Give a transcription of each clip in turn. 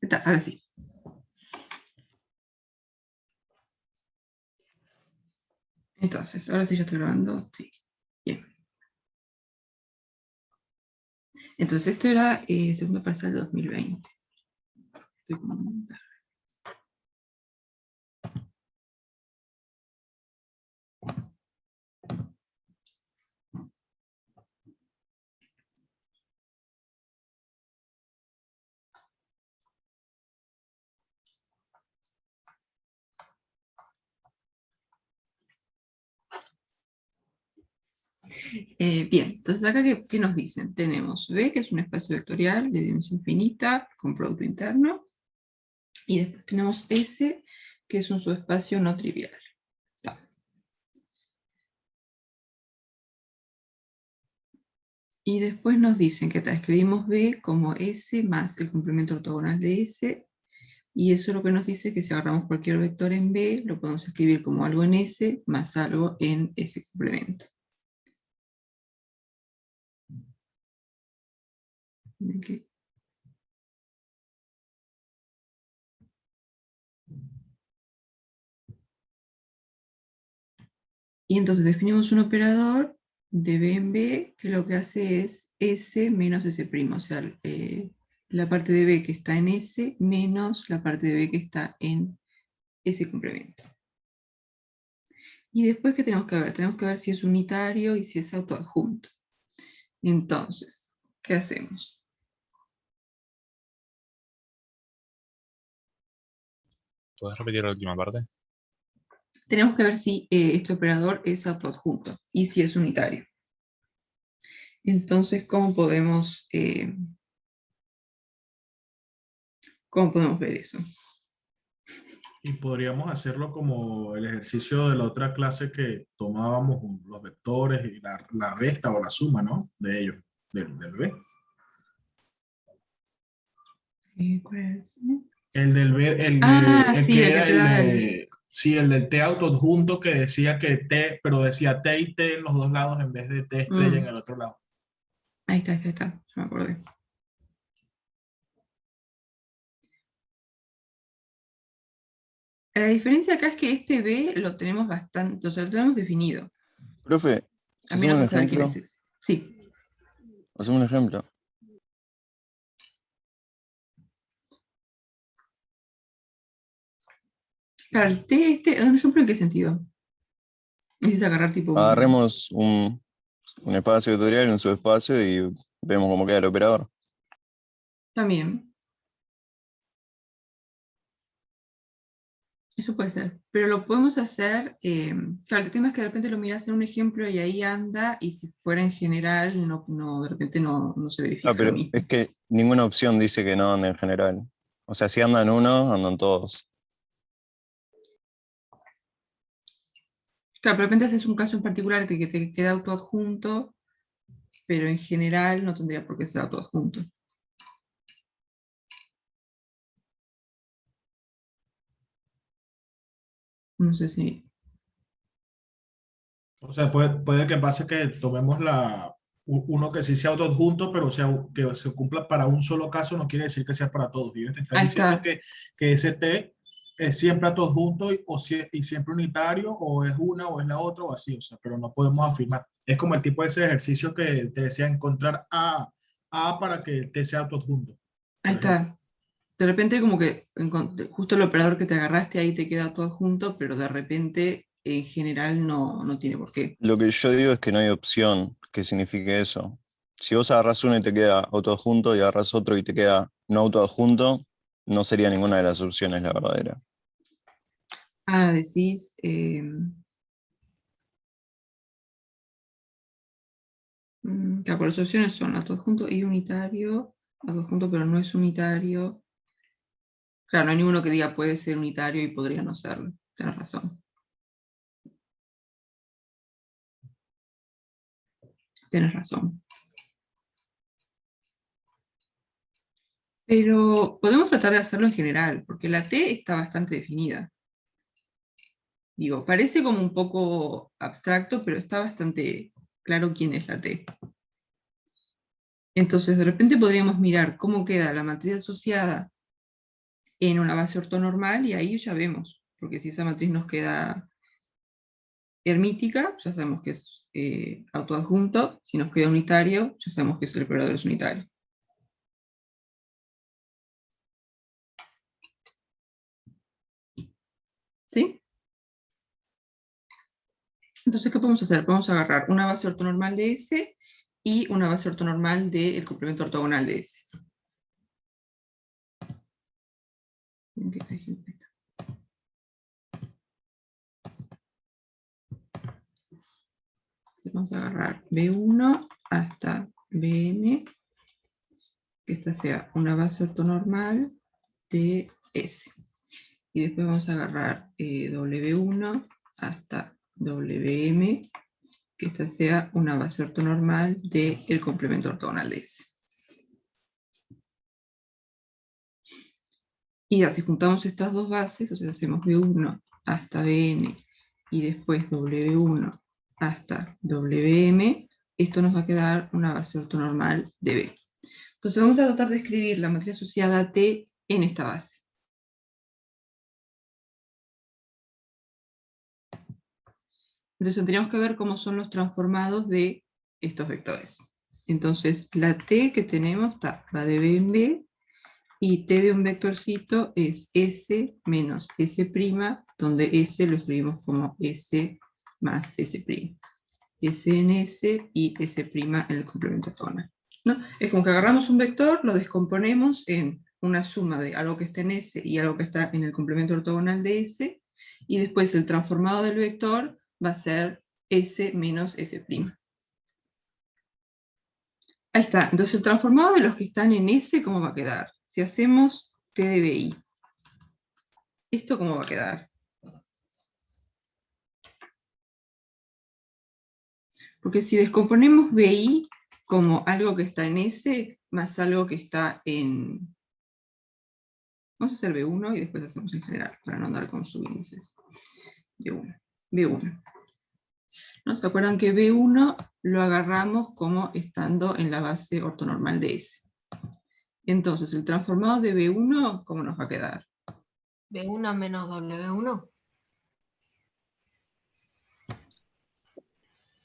Está, ahora sí. Entonces, ahora sí ya estoy grabando. Sí, bien. Entonces, esto era segunda parcial de 2020. Estoy como... Bien, entonces acá, ¿qué nos dicen? Tenemos B, que es un espacio vectorial de dimensión finita, con producto interno, y después tenemos S, que es un subespacio no trivial. Está. Y después nos dicen que escribimos B como S más el complemento ortogonal de S, y eso lo que nos dice que si agarramos cualquier vector en B, lo podemos escribir como algo en S más algo en ese complemento. Okay. Y entonces definimos un operador de B en B, que lo que hace es S menos S', o sea, la parte de B que está en S menos la parte de B que está en ese complemento. Y después, ¿qué tenemos que ver? Tenemos que ver si es unitario y si es autoadjunto. Entonces, ¿qué hacemos? ¿Puedes repetir la última parte? Tenemos que ver si este operador es autoadjunto y si es unitario. Entonces, ¿cómo podemos ver eso? Y podríamos hacerlo como el ejercicio de la otra clase que tomábamos los vectores y la resta o la suma, ¿no? De ellos, del B. ¿Cuál es? El del B, el Sí, que el que era te el da de, sí, el del T autoadjunto que decía que T, pero decía T y T en los dos lados en vez de T estrella en el otro lado. Ahí está, ya me acordé. La diferencia acá es que este B lo tenemos bastante, o sea, lo tenemos definido. Profe, A mí hacemos no un sé saber quién ejemplo. es ese. Sí. Hacemos un ejemplo. Claro, un ejemplo en qué sentido. Es agarrar tipo un... Agarremos un espacio vectorial, un subespacio y vemos cómo queda el operador. También. Eso puede ser. Pero lo podemos hacer... claro, el tema es que de repente lo miras en un ejemplo y ahí anda, y si fuera en general, de repente no se verifica lo Pero mismo. es que ninguna opción dice que no anda en general. O sea, si andan uno, andan todos. Claro, pero de repente haces un caso en particular de que te queda autoadjunto, pero en general no tendría por qué ser autoadjunto. No sé si... O sea, puede que pase que tomemos uno que sí sea autoadjunto, pero sea, que se cumpla para un solo caso, no quiere decir que sea para todos. Y ellos te están Ahí diciendo está. que ese T es siempre autoadjunto y siempre unitario, o es una o es la otra, o así, o sea, pero no podemos afirmar. Es como el tipo de ese ejercicio que te decía encontrar A para que el T sea autoadjunto, Ahí por ejemplo. está. De repente como que justo el operador que te agarraste ahí te queda todo adjunto, pero de repente en general no tiene por qué. Lo que yo digo es que no hay opción que signifique eso. Si vos agarrás uno y te queda autoadjunto y agarrás otro y te queda no autoadjunto, no sería ninguna de las opciones la verdadera. Decís... claro, las opciones son autoadjunto y unitario, autoadjunto pero no es unitario. Claro, no hay ninguno que diga puede ser unitario y podría no serlo. Tienes razón. Tienes razón. Pero podemos tratar de hacerlo en general, porque la T está bastante definida. Digo, parece como un poco abstracto, pero está bastante claro quién es la T. Entonces, de repente podríamos mirar cómo queda la matriz asociada en una base ortonormal, y ahí ya vemos, porque si esa matriz nos queda hermítica, ya sabemos que es autoadjunto. Si nos queda unitario, ya sabemos que el operador es unitario. ¿Sí? Entonces, ¿qué podemos hacer? Podemos agarrar una base ortonormal de S y una base ortonormal del complemento ortogonal de S. Entonces, vamos a agarrar B1 hasta Bn, que esta sea una base ortonormal de S. Y después vamos a agarrar W1 hasta Wm, que esta sea una base ortonormal del complemento ortogonal de S. Y ya, si juntamos estas dos bases, o sea, hacemos B1 hasta Bn y después W1 hasta Wm, esto nos va a quedar una base ortonormal de B. Entonces vamos a tratar de escribir la matriz asociada a T en esta base. Entonces tendríamos que ver cómo son los transformados de estos vectores. Entonces la T que tenemos va de B en B, y T de un vectorcito es S menos S', donde S lo escribimos como S más S'. S en S y S' en el complemento ortogonal, ¿no? Es como que agarramos un vector, lo descomponemos en una suma de algo que está en S y algo que está en el complemento ortogonal de S, y después el transformado del vector va a ser S menos S'. Ahí está. Entonces el transformado de los que están en S, ¿cómo va a quedar? Si hacemos T de BI, ¿esto cómo va a quedar? Porque si descomponemos BI como algo que está en S más algo que está en... Vamos a hacer B1 y después hacemos en general, para no andar con subíndices. B1. ¿No? ¿Se acuerdan que B1 lo agarramos como estando en la base ortonormal de S? Entonces, el transformado de B1, ¿cómo nos va a quedar? B1 menos W1.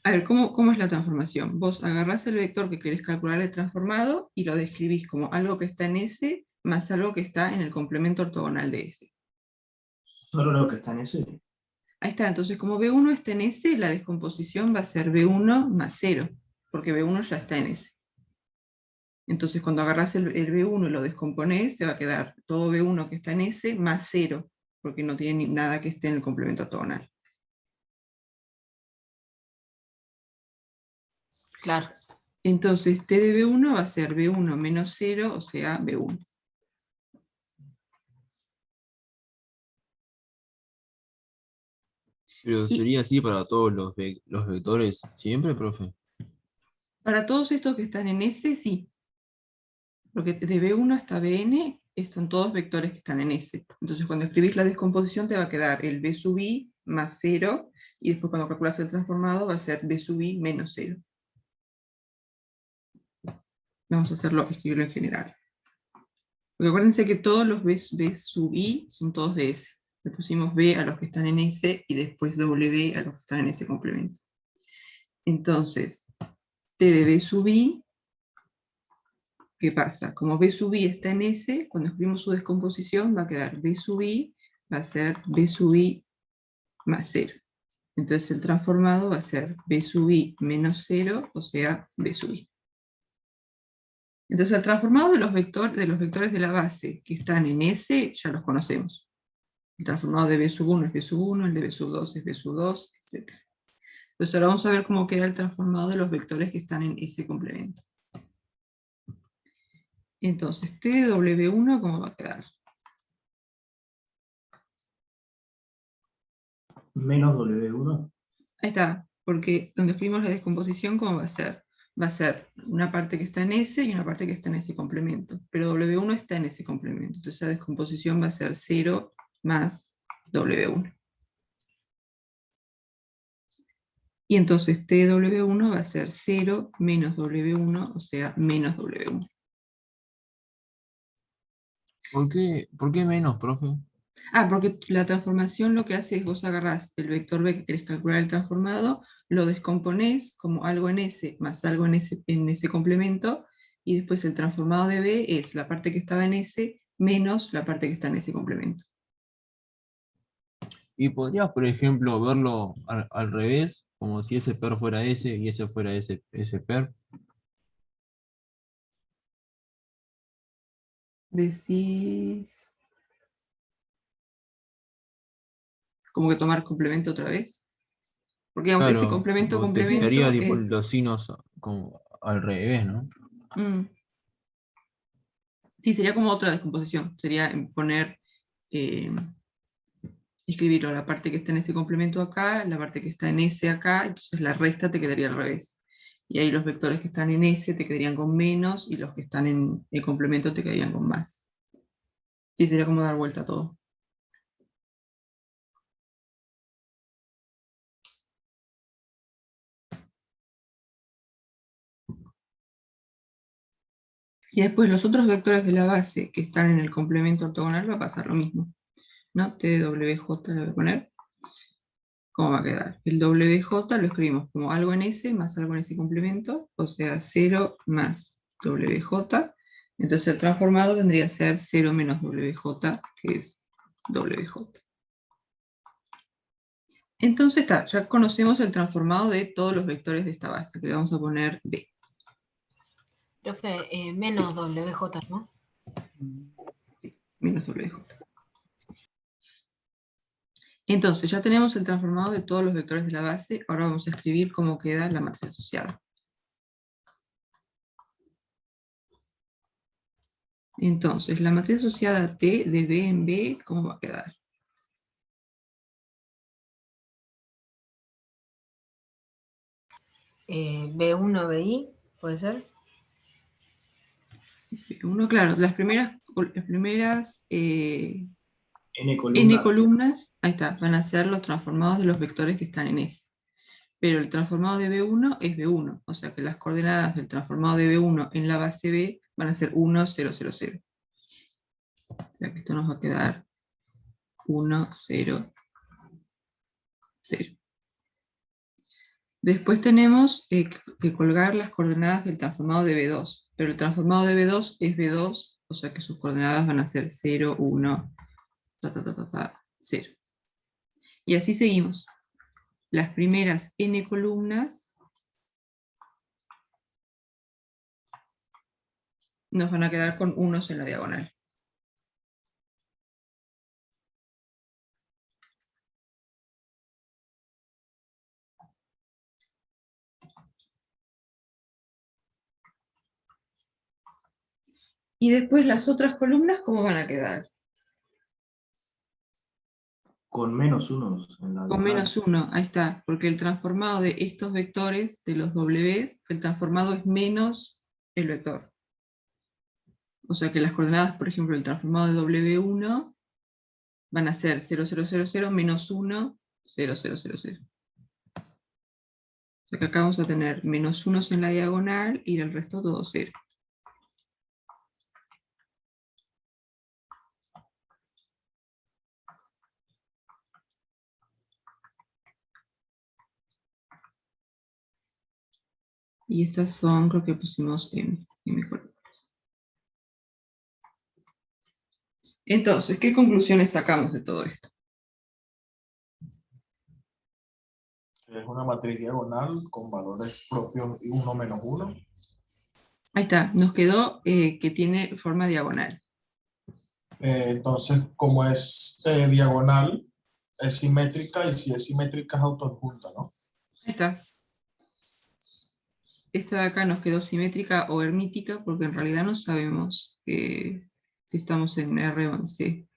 A ver, ¿cómo es la transformación? Vos agarrás el vector que querés calcular el transformado y lo describís como algo que está en S más algo que está en el complemento ortogonal de S. Solo lo que está en S. Ahí está, entonces como B1 está en S, la descomposición va a ser B1 más 0, porque B1 ya está en S. Entonces cuando agarrás el B1 y lo descomponés, te va a quedar todo B1 que está en S más 0, porque no tiene nada que esté en el complemento ortogonal. Claro. Entonces T de B1 va a ser B1 menos 0, o sea, B1. Pero sería así para todos los vectores siempre, profe. Para todos estos que están en S, sí. Porque de B1 hasta Bn son todos vectores que están en S. Entonces cuando escribís la descomposición te va a quedar el B sub I más 0, y después cuando calculas el transformado va a ser B sub I menos 0. Vamos a escribirlo en general. Porque acuérdense que todos los B sub I son todos de S. Le pusimos B a los que están en S y después W a los que están en ese complemento. Entonces, T de B sub I, ¿qué pasa? Como B sub I está en S, cuando escribimos su descomposición va a quedar B sub I, va a ser B sub I más 0. Entonces el transformado va a ser B sub I menos 0, o sea, B sub I. Entonces el transformado de los vectores de la base que están en S, ya los conocemos. El transformado de B sub 1 es B sub 1, el de B sub 2 es B sub 2, etc. Entonces ahora vamos a ver cómo queda el transformado de los vectores que están en ese complemento. Entonces, T de W1, ¿cómo va a quedar? Menos W1. Ahí está, porque donde escribimos la descomposición, ¿cómo va a ser? Va a ser una parte que está en S y una parte que está en ese complemento. Pero W1 está en ese complemento. Entonces esa descomposición va a ser 0 más W1. Y entonces T de W1 va a ser 0 menos W1, o sea, menos W1. por qué menos, profe? Ah, porque la transformación lo que hace es vos agarrás el vector B que querés calcular el transformado, lo descomponés como algo en S más algo en ese complemento, y después el transformado de B es la parte que estaba en S menos la parte que está en ese complemento. Y podrías, por ejemplo, verlo al revés, como si ese per fuera ese y ese fuera ese per. Decís... como que tomar complemento otra vez. Porque digamos, ese Claro, complemento tipo, te quedaría complemento tipo es... los signos como al revés, ¿no? mm, sí, sería como otra descomposición. Sería poner... escribirlo, la parte que está en ese complemento acá, la parte que está en ese acá, entonces la resta te quedaría al revés. Y ahí los vectores que están en ese te quedarían con menos, y los que están en el complemento te quedarían con más. Sí, sería como dar vuelta a todo. Y después los otros vectores de la base que están en el complemento ortogonal va a pasar lo mismo, ¿no? TWJ le voy a poner. ¿Cómo va a quedar? El WJ lo escribimos como algo en S más algo en ese complemento, o sea, 0 más WJ. Entonces el transformado vendría a ser 0 menos WJ, que es WJ. Entonces está, ya conocemos el transformado de todos los vectores de esta base, que le vamos a poner B. Profe, menos WJ, ¿no? Menos WJ. Entonces ya tenemos el transformado de todos los vectores de la base, ahora vamos a escribir cómo queda la matriz asociada. Entonces, la matriz asociada T de B en B, ¿cómo va a quedar? B1, BI, ¿puede ser? Uno, claro, las primeras N n columnas. columnas, ahí está, van a ser los transformados de los vectores que están en S. Pero el transformado de B1 es B1, o sea que las coordenadas del transformado de B1 en la base B van a ser 1, 0, 0, 0. O sea que esto nos va a quedar 1, 0, 0. Después tenemos que colgar las coordenadas del transformado de B2, pero el transformado de B2 es B2, o sea que sus coordenadas van a ser 0, 1, 0. Y así seguimos. Las primeras n columnas nos van a quedar con unos en la diagonal. Y después las otras columnas, ¿cómo van a quedar? Con menos unos en la Con diagonal. menos 1, ahí está, porque el transformado de estos vectores, de los Ws, el transformado es menos el vector. O sea que las coordenadas, por ejemplo, del transformado de W1 van a ser 0, 0, 0, 0, menos 1, 0, 0, 0, 0. O sea que acá vamos a tener menos 1 en la diagonal y el resto todo 0. Y estas son, creo que pusimos M columnas. Entonces, ¿qué conclusiones sacamos de todo esto? Es una matriz diagonal con valores propios y 1 menos 1. Ahí está, nos quedó que tiene forma diagonal. Entonces, como es diagonal, es simétrica, y si es simétrica es autoadjunta, ¿no? Ahí está. Esta de acá nos quedó simétrica o hermítica porque en realidad no sabemos si estamos en R o en C.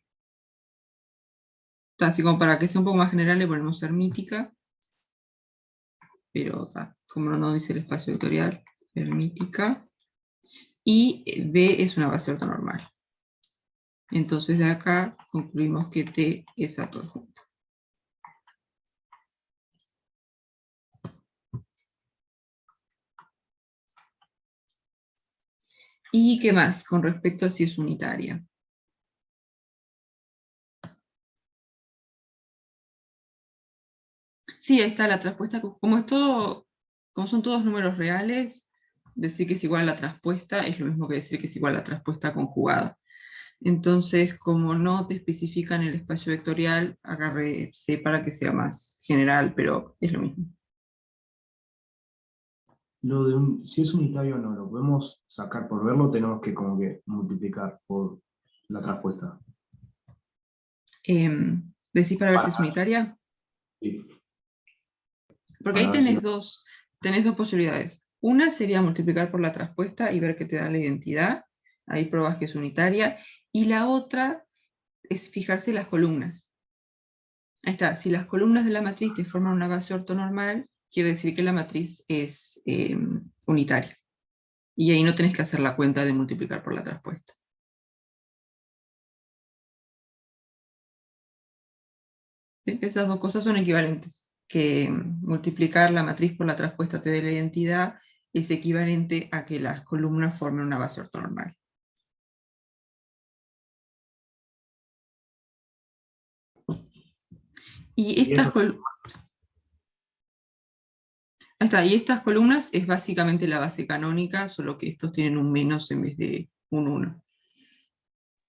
Así como para que sea un poco más general le ponemos hermítica, pero como no nos dice el espacio vectorial, hermítica. Y B es una base ortonormal. Entonces de acá concluimos que T es autoadjunta. ¿Y qué más con respecto a si es unitaria? Sí, ahí está la traspuesta. Como es todo, como son todos números reales, decir que es igual a la traspuesta es lo mismo que decir que es igual a la traspuesta conjugada. Entonces, como no te especifican el espacio vectorial, agarré C para que sea más general, pero es lo mismo. Si es unitario o no, lo podemos sacar por verlo, tenemos que como que multiplicar por la traspuesta. ¿Decís para ver si es unitaria? Sí. Porque ahí Para ver si tenés dos posibilidades. Una sería multiplicar por la traspuesta y ver qué te da la identidad. Ahí probas que es unitaria. Y la otra es fijarse en las columnas. Ahí está. Si las columnas de la matriz te forman una base ortonormal, quiere decir que la matriz es unitaria. Y ahí no tenés que hacer la cuenta de multiplicar por la traspuesta. ¿Sí? Esas dos cosas son equivalentes. Que multiplicar la matriz por la traspuesta te dé la identidad es equivalente a que las columnas formen una base ortonormal. Y estas, y estas columnas es básicamente la base canónica, solo que estos tienen un menos en vez de un 1.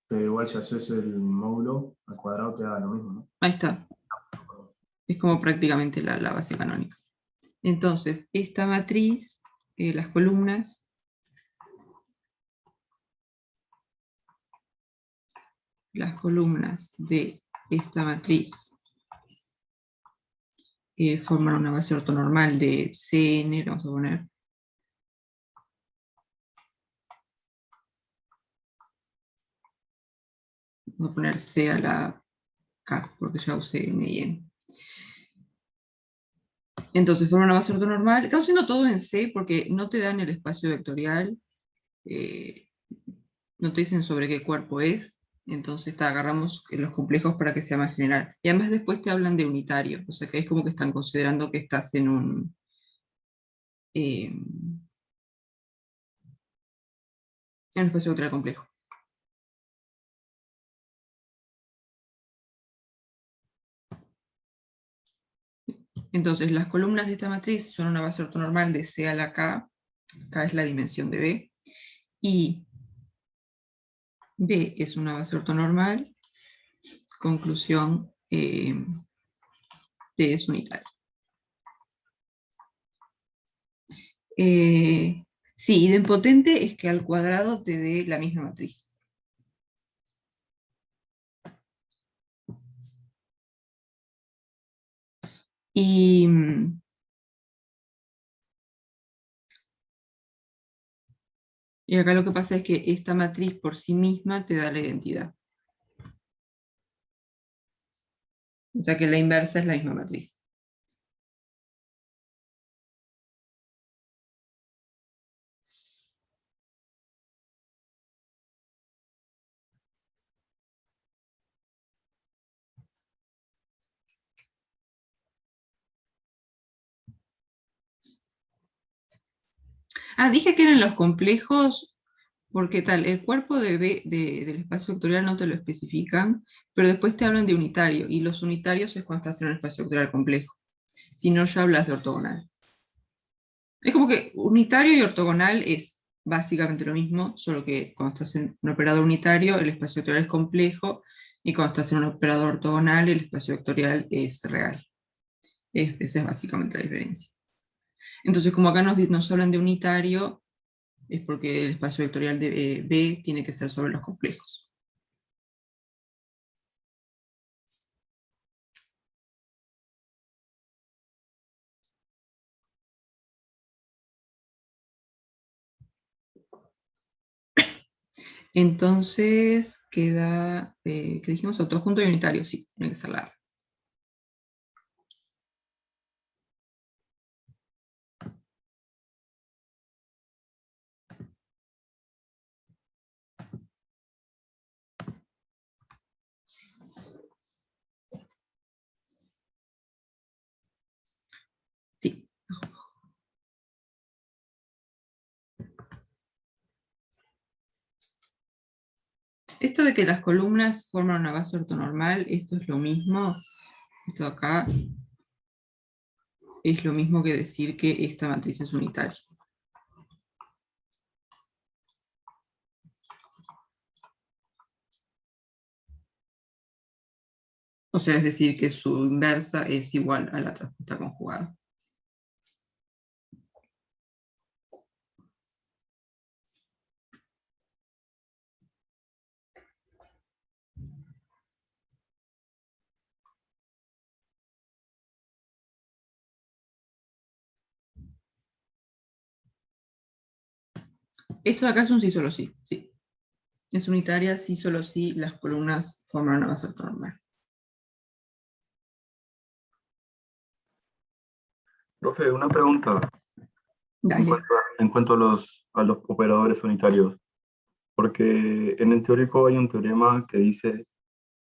Pero igual si haces el módulo al cuadrado te da lo mismo, ¿no? Ahí está. Es como prácticamente la base canónica. Entonces, esta matriz, las columnas, de esta matriz forman una base ortonormal de Cn, lo vamos a poner. Vamos a poner C a la K, porque ya usé N y N. Entonces forman una base ortonormal. Estamos haciendo todo en C porque no te dan el espacio vectorial, no te dicen sobre qué cuerpo es, entonces agarramos los complejos para que sea más general. Y además después te hablan de unitario, o sea que es como que están considerando que estás en un... en un espacio vectorial complejo. Entonces las columnas de esta matriz son una base ortonormal de C a la K, K es la dimensión de B, y B es una base ortonormal, conclusión, D es unitaria. Sí, idempotente es que al cuadrado te dé la misma matriz. Y acá lo que pasa es que esta matriz por sí misma te da la identidad. O sea que la inversa es la misma matriz. Dije que eran los complejos, porque tal, el cuerpo del espacio vectorial no te lo especifican, pero después te hablan de unitario, y los unitarios es cuando estás en un espacio vectorial complejo. Si no, ya hablas de ortogonal. Es como que unitario y ortogonal es básicamente lo mismo, solo que cuando estás en un operador unitario, el espacio vectorial es complejo, y cuando estás en un operador ortogonal, el espacio vectorial es real. Esa es básicamente la diferencia. Entonces, como acá nos hablan de unitario, es porque el espacio vectorial de B tiene que ser sobre los complejos. Entonces queda, ¿qué dijimos? Autojunto y unitario, sí, tiene que ser la A. Sí. Esto de que las columnas forman una base ortonormal, esto es lo mismo, esto acá, es lo mismo que decir que esta matriz es unitaria. O sea, es decir, que su inversa es igual a la traspuesta conjugada. Esto de acá es un sí, solo sí. Sí. Es unitaria, sí, solo sí, las columnas forman una base ortonormal. Profe, una pregunta Dale. en cuanto a los operadores unitarios, porque en el teórico hay un teorema que dice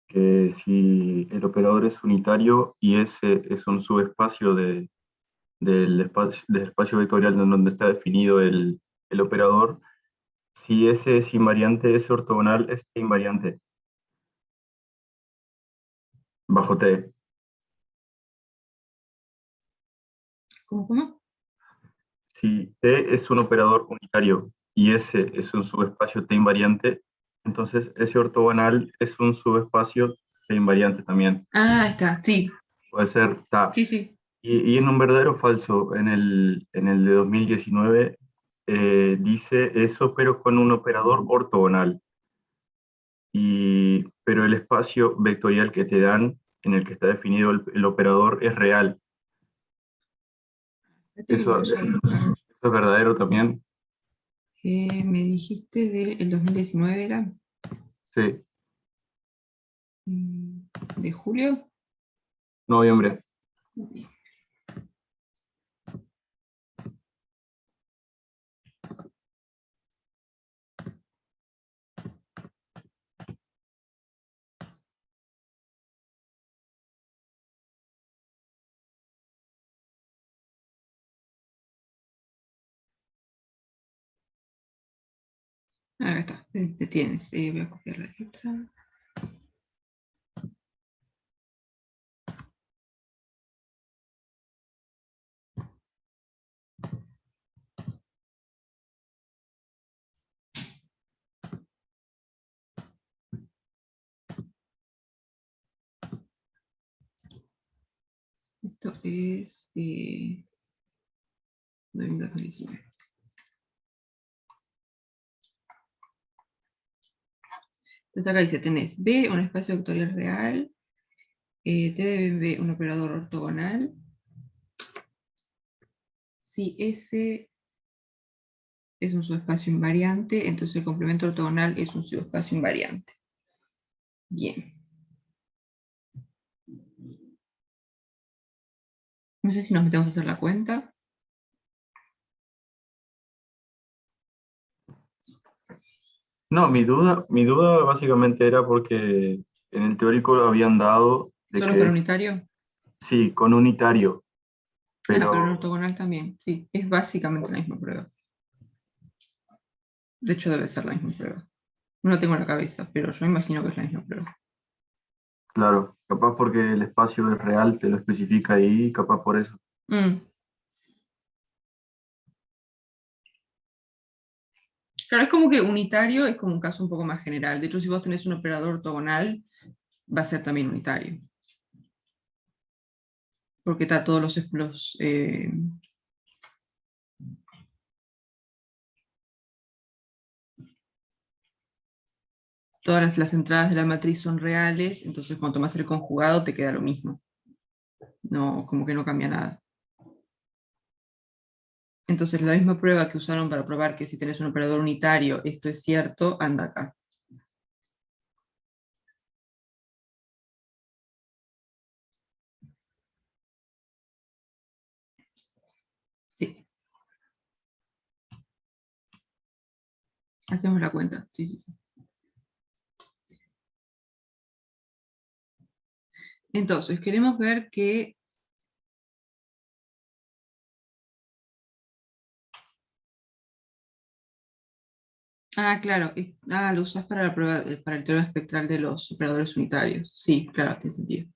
que si el operador es unitario y ese es un subespacio del espacio vectorial en donde está definido el operador, si ese es invariante, ese ortogonal es invariante, bajo T. ¿Cómo? Si T es un operador unitario y ese es un subespacio T invariante, entonces ese ortogonal es un subespacio T invariante también. Ah, está, sí. Puede ser T. Sí, sí. Y en un verdadero o falso, en el de 2019, dice eso, pero con un operador ortogonal. Pero el espacio vectorial que te dan, en el que está definido el operador, es real. Eso es verdadero también. Me dijiste del 2019 era. Sí, ¿De julio? noviembre. Acá está, te tienes. Voy a copiar la letra. Esto es noviembre 2019. Entonces acá dice, tenés B, un espacio vectorial real, T de B, un operador ortogonal. Si S es un subespacio invariante, entonces el complemento ortogonal es un subespacio invariante. Bien. No sé si nos metemos a hacer la cuenta. No, mi duda básicamente era porque en el teórico lo habían dado de ¿Solo con que unitario? sí, con unitario, Ah, pero en pero ortogonal también. Sí, es básicamente la misma prueba. De hecho, debe ser la misma prueba. No la tengo en la cabeza, pero yo imagino que es la misma prueba. claro, capaz porque el espacio es real, te lo especifica ahí, capaz por eso. Mm. Claro, es como que unitario es como un caso un poco más general. De hecho, si vos tenés un operador ortogonal, va a ser también unitario. Porque está todos todas las entradas de la matriz son reales, entonces cuando tomas el conjugado te queda lo mismo. No, como que no cambia nada. Entonces la misma prueba que usaron para probar que si tenés un operador unitario esto es cierto, anda acá. Sí. Hacemos la cuenta. Sí, sí, sí. Entonces, queremos ver que claro, lo usás para la prueba, para el teorema espectral de los operadores unitarios. Sí, claro, tiene sentido.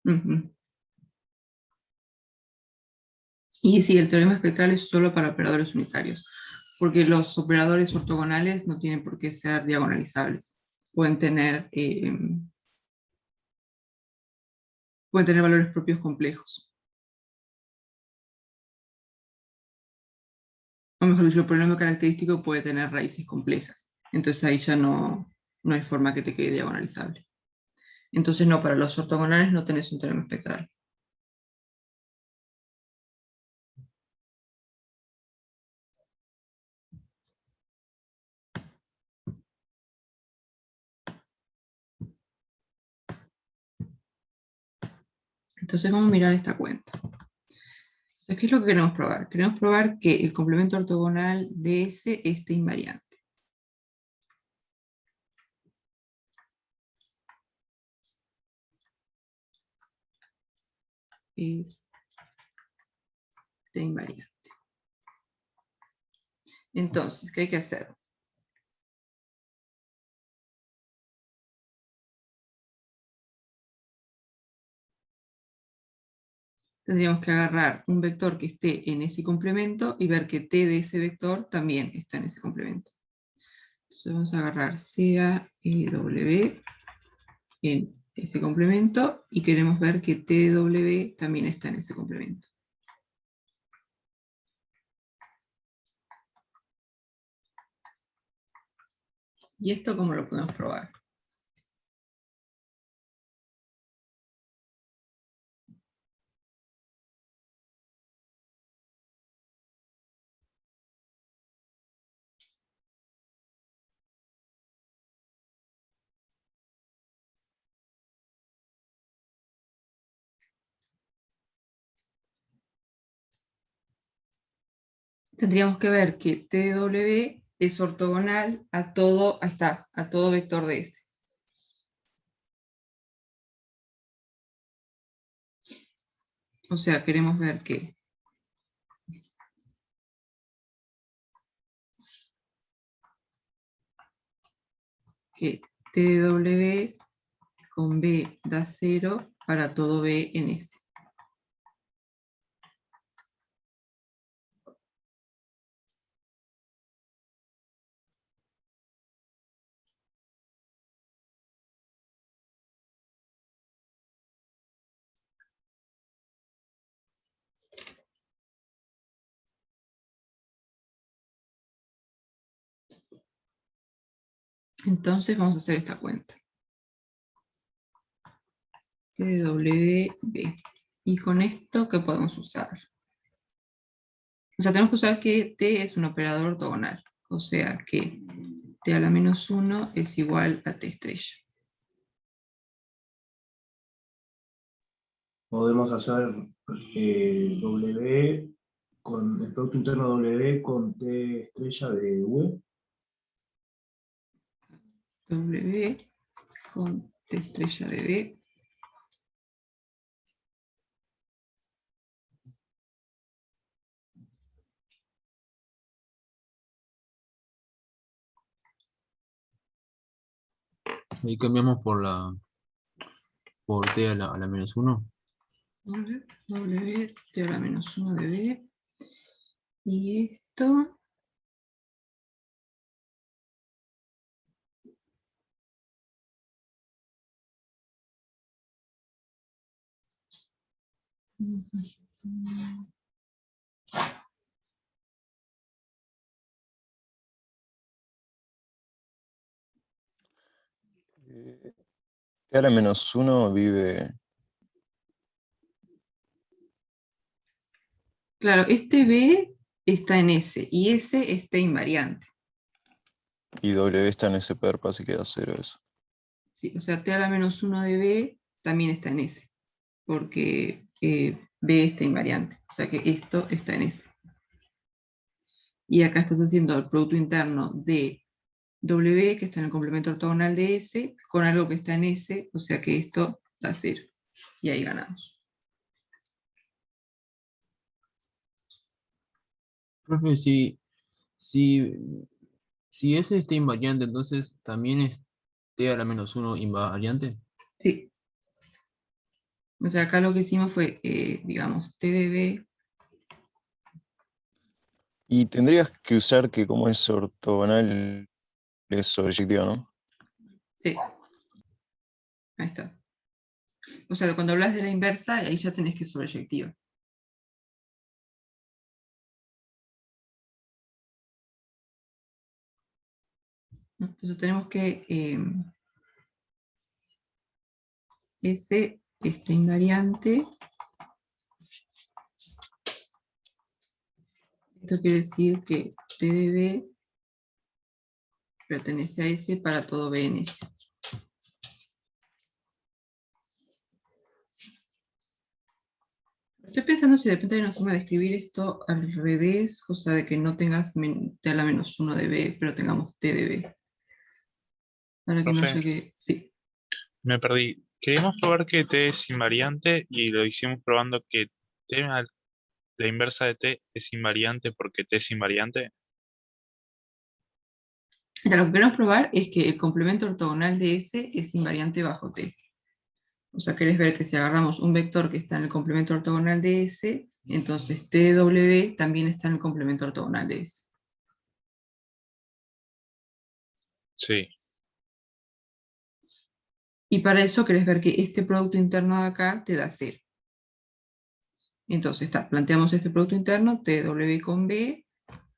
Ujú. Y sí, el teorema espectral es solo para operadores unitarios, porque los operadores ortogonales no tienen por qué ser diagonalizables. Pueden tener valores propios complejos. O mejor dicho, el polinomio característico puede tener raíces complejas. Entonces ahí ya no hay forma que te quede diagonalizable. Entonces no, para los ortogonales no tenés un teorema espectral. Entonces vamos a mirar esta cuenta. Entonces, ¿qué es lo que queremos probar? Queremos probar que el complemento ortogonal de S esté invariante. Esté invariante. Entonces, ¿qué hay que hacer? Tendríamos que agarrar un vector que esté en ese complemento y ver que t de ese vector también está en ese complemento. Entonces vamos a agarrar sea W en ese complemento y queremos ver que t de W también está en ese complemento. ¿Y esto cómo lo podemos probar? Tendríamos que ver que t de W es ortogonal a todo, ahí está, a todo vector de S. O sea, queremos ver que t de W con B da 0 para todo B en S. Entonces vamos a hacer esta cuenta. T de W, B. Y con esto, ¿qué podemos usar? O sea, tenemos que usar que T es un operador ortogonal. O sea que T a la menos 1 es igual a T estrella. Podemos hacer W con el producto interno W con T estrella de V. W con T estrella de B. Ahí cambiamos por t a la menos 1. W, T a la menos 1 de B. Y esto... T a la menos 1 vive. Claro, este B está en S y S está invariante. Y W está en ese perpa, así queda 0 eso. Sí, o sea, T a la menos 1 de B también está en S, porque B está invariante. O sea que esto está en S. Y acá estás haciendo el producto interno de W, que está en el complemento ortogonal de S, con algo que está en S, o sea que esto da 0. Y ahí ganamos. Profe, si ese está invariante, entonces también es t a la menos 1 invariante. Sí. O sea, acá lo que hicimos fue, digamos, T de B Y tendrías que usar que como es ortogonal es sobreyectiva, ¿no? Sí. Ahí está. O sea, cuando hablas de la inversa, ahí ya tenés que es sobreyectiva. Entonces tenemos que S está invariante. Esto quiere decir que T de B pertenece a S para todo B en S. Estoy pensando si de repente hay una forma de escribir esto al revés, cosa de que no tengas T a la menos 1 de B, pero tengamos T de B. Para que no Profe, haya que... Sí. me perdí. Queríamos probar que T es invariante y lo hicimos probando que la inversa de T es invariante porque T es invariante. Ya, lo que queremos probar es que el complemento ortogonal de S es invariante bajo T. O sea, querés ver que si agarramos un vector que está en el complemento ortogonal de S, entonces T de W también está en el complemento ortogonal de S. Sí, Y para eso querés ver que este producto interno de acá te da 0. Entonces planteamos este producto interno, T de W con B,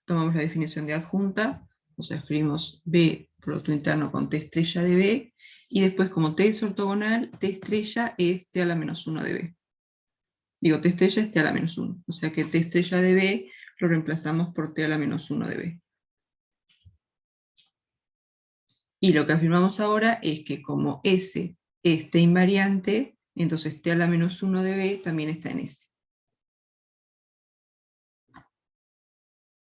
tomamos la definición de adjunta, o sea, escribimos B producto interno con T estrella de B, y después como T es ortogonal, T estrella es T a la menos 1 de B. Digo, T estrella es T a la menos 1, o sea que T estrella de B lo reemplazamos por T a la menos 1 de B. Y lo que afirmamos ahora es que como S es T invariante, entonces T a la menos 1 de B también está en S.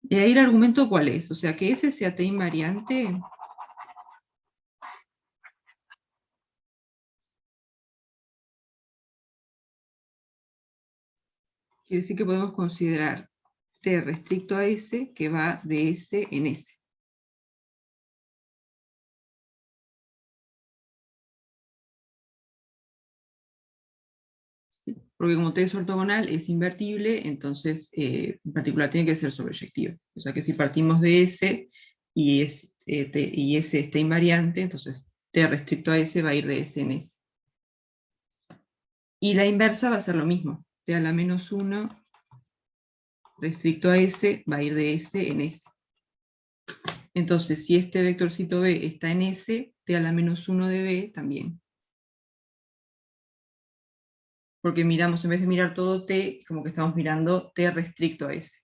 Y ahí el argumento ¿cuál es? O sea, que S sea T invariante. Quiere decir que podemos considerar T restricto a S que va de S en S. ¿Sí? Porque como T es ortogonal, es invertible, entonces en particular tiene que ser sobreyectivo. O sea que si partimos de S y, S está invariante, entonces T restricto a S va a ir de S en S. Y la inversa va a ser lo mismo. T a la menos 1 restricto a S va a ir de S en S. Entonces, si este vectorcito B está en S, T a la menos 1 de B también. Porque miramos, en vez de mirar todo T, como que estamos mirando T restricto a S.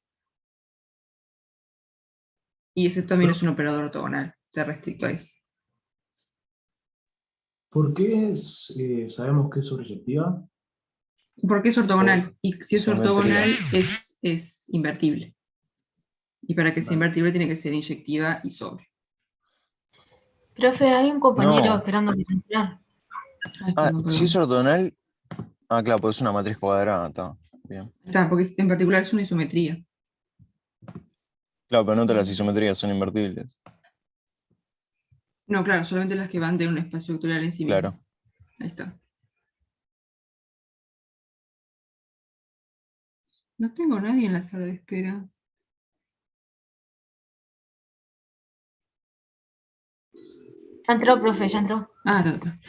Y ese también es un operador ortogonal, T restricto a S. ¿Por qué sabemos que es sobreyectiva? Porque es ortogonal, y si es Simetría. ortogonal es invertible. Y para que sea Vale. invertible tiene que ser inyectiva y sobre. Profe, hay un compañero No. esperando para entrar. Ay, Ah, perdón, si es perdón. ortogonal. Ah, claro, pues es una matriz cuadrada. Está bien. Está, porque en particular es una isometría. Claro, pero no todas las isometrías son invertibles. No, claro, solamente las que van de un espacio vectorial en sí mismo. Claro. Ahí está. No tengo a nadie en la sala de espera. Ya entró, profe, ya entró. Ah, está.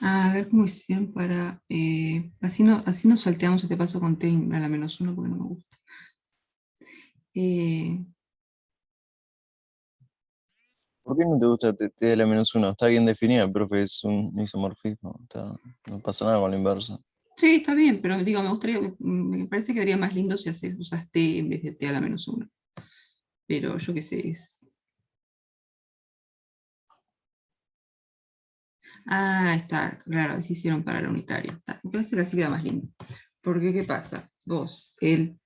A ver cómo hicieron para... así no salteamos este paso con T a la menos 1 porque no me gusta. ¿Por qué no te gusta T de la menos 1? Está bien definida, profe, es un isomorfismo. No pasa nada con la inversa. Sí, está bien, pero digo, me parece que quedaría más lindo si usas T en vez de T a la menos 1. Pero yo qué sé, es... Ah, está, claro, así hicieron para la unitaria. Me parece que así queda más lindo. Porque, ¿qué pasa? Vos, el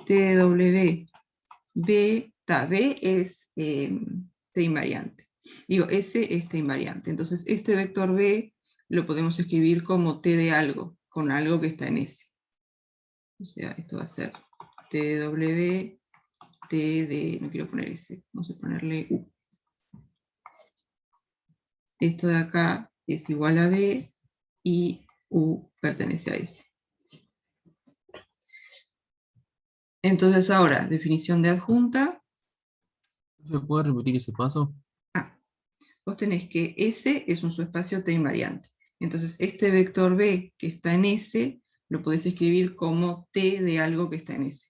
TW B es T invariante. Digo, S es T invariante. Entonces, este vector B lo podemos escribir como T de algo, con algo que está en S. O sea, esto va a ser TW T de, no quiero poner S, vamos a ponerle U. Esto de acá es igual a B y U pertenece a S. Entonces ahora, definición de adjunta. ¿Se puede repetir ese paso? Vos tenés que S es un subespacio T invariante. Entonces este vector B que está en S, lo podés escribir como T de algo que está en S.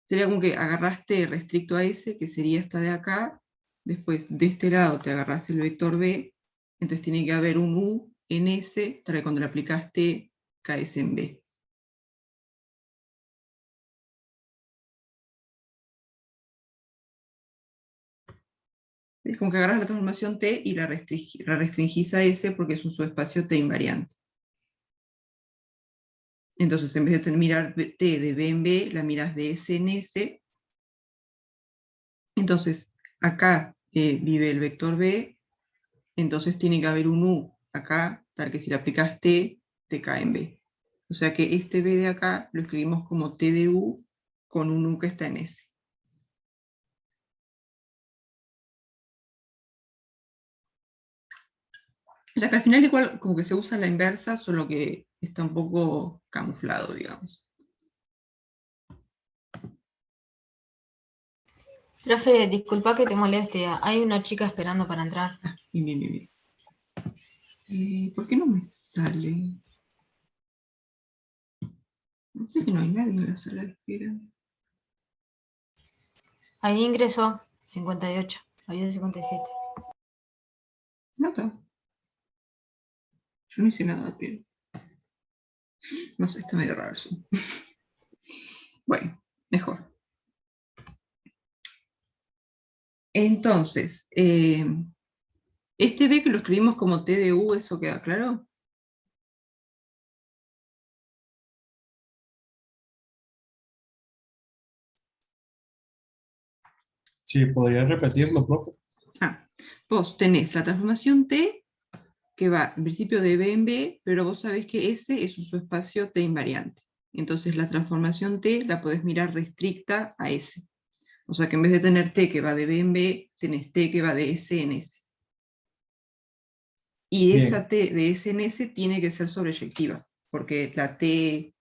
Sería como que agarrás T restricto a S, que sería esta de acá, después de este lado te agarrás el vector B, entonces tiene que haber un U en S para que cuando le aplicás T caes en B. Es como que agarras la transformación T y la restringís a S porque es un subespacio T invariante. Entonces, en vez de mirar T de B en B, la miras de S en S. Entonces, acá vive el vector B, entonces tiene que haber un U acá, para que si le aplicas T, te cae en B. O sea que este B de acá lo escribimos como T de U con un U que está en S. O sea que al final igual como que se usa la inversa, solo que está un poco camuflado, digamos. Profe, disculpa que te moleste. Hay una chica esperando para entrar. Bien, bien, bien, bien. ¿Por qué no me sale? No sé que no hay nadie en la sala de espera. Ahí ingresó 58. Había 57. No está. Yo no hice nada, pero... No sé, está medio raro eso. Bueno, mejor. Entonces, este B que lo escribimos como T de U, ¿eso queda claro? Sí, ¿podría repetirlo, profe? Vos tenés la transformación T que va en principio de B en B, pero vos sabés que S es un subespacio T invariante. Entonces la transformación T la podés mirar restricta a S. O sea que en vez de tener T que va de B en B, tenés T que va de S en S. Y Bien. esa T de S en S tiene que ser sobreyectiva, porque la T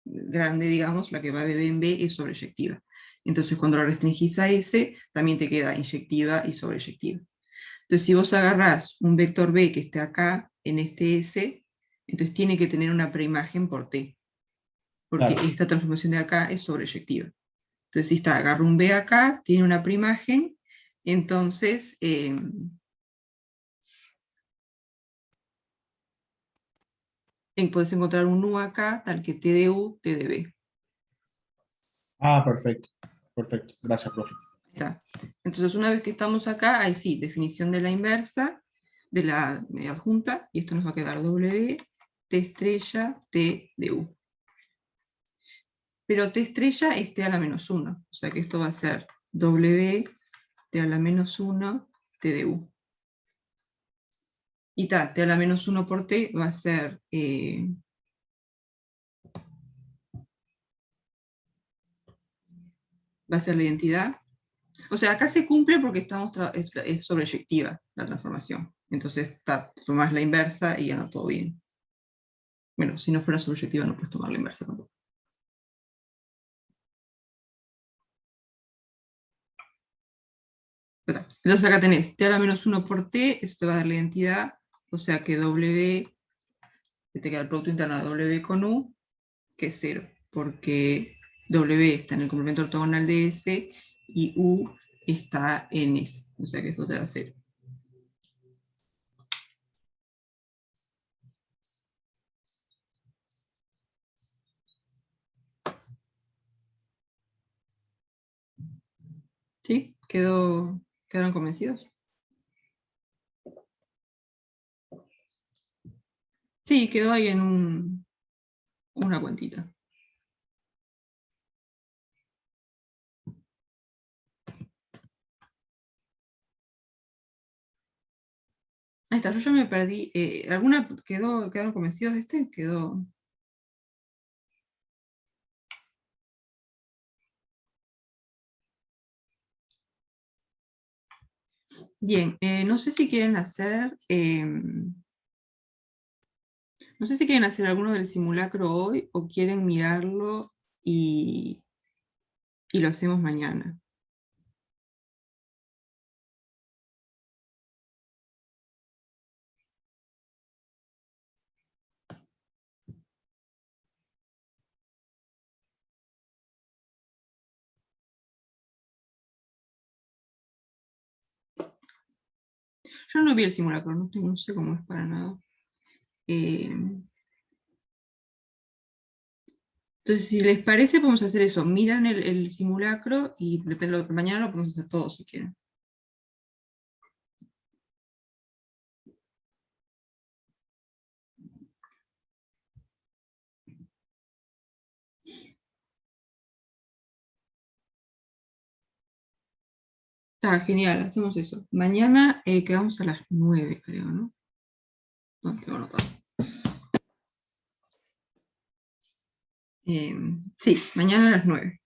grande, digamos, la que va de B en B, es sobreyectiva. Entonces cuando la restringís a S, también te queda inyectiva y sobreyectiva. Entonces si vos agarrás un vector B que esté acá, en este S, entonces tiene que tener una preimagen por T, porque Claro. esta transformación de acá es sobreyectiva. Entonces si está, agarro un B acá, tiene una preimagen, entonces... podés encontrar un U acá, tal que T de U, T de B. Ah, perfecto. Perfecto. Gracias, profe. Está. Entonces, una vez que estamos acá, ahí sí, definición de la inversa, de la adjunta, y esto nos va a quedar W, T estrella, T de U. Pero T estrella es T a la menos 1, o sea que esto va a ser W, T a la menos 1, T de U. Y T a la menos 1 por T va a ser... va a ser la identidad. O sea, acá se cumple porque es sobreyectiva la transformación. Entonces tomás la inversa y anda todo bien. Bueno, si no fuera sobreyectiva no puedes tomar la inversa tampoco. Entonces acá tenés T a la menos 1 por T, eso te va a dar la identidad, o sea que W, te queda el producto interno de W con U, que es 0, porque W está en el complemento ortogonal de S y U está en S, o sea que esto te da 0. ¿Sí? ¿Quedaron convencidos? Sí, quedó ahí en una cuentita. Ahí está, yo ya me perdí. ¿Alguna quedaron convencidos de este? Quedó. Bien, no sé si quieren hacer... no sé si quieren hacer alguno del simulacro hoy o quieren mirarlo y lo hacemos mañana. Yo no vi el simulacro, no sé cómo es para nada. Entonces, si les parece, podemos hacer eso. Miran el simulacro y mañana lo podemos hacer todos si quieren. Está genial, hacemos eso. Mañana quedamos a las 9, creo, ¿no? No, tengo anotado. Sí, mañana a las 9.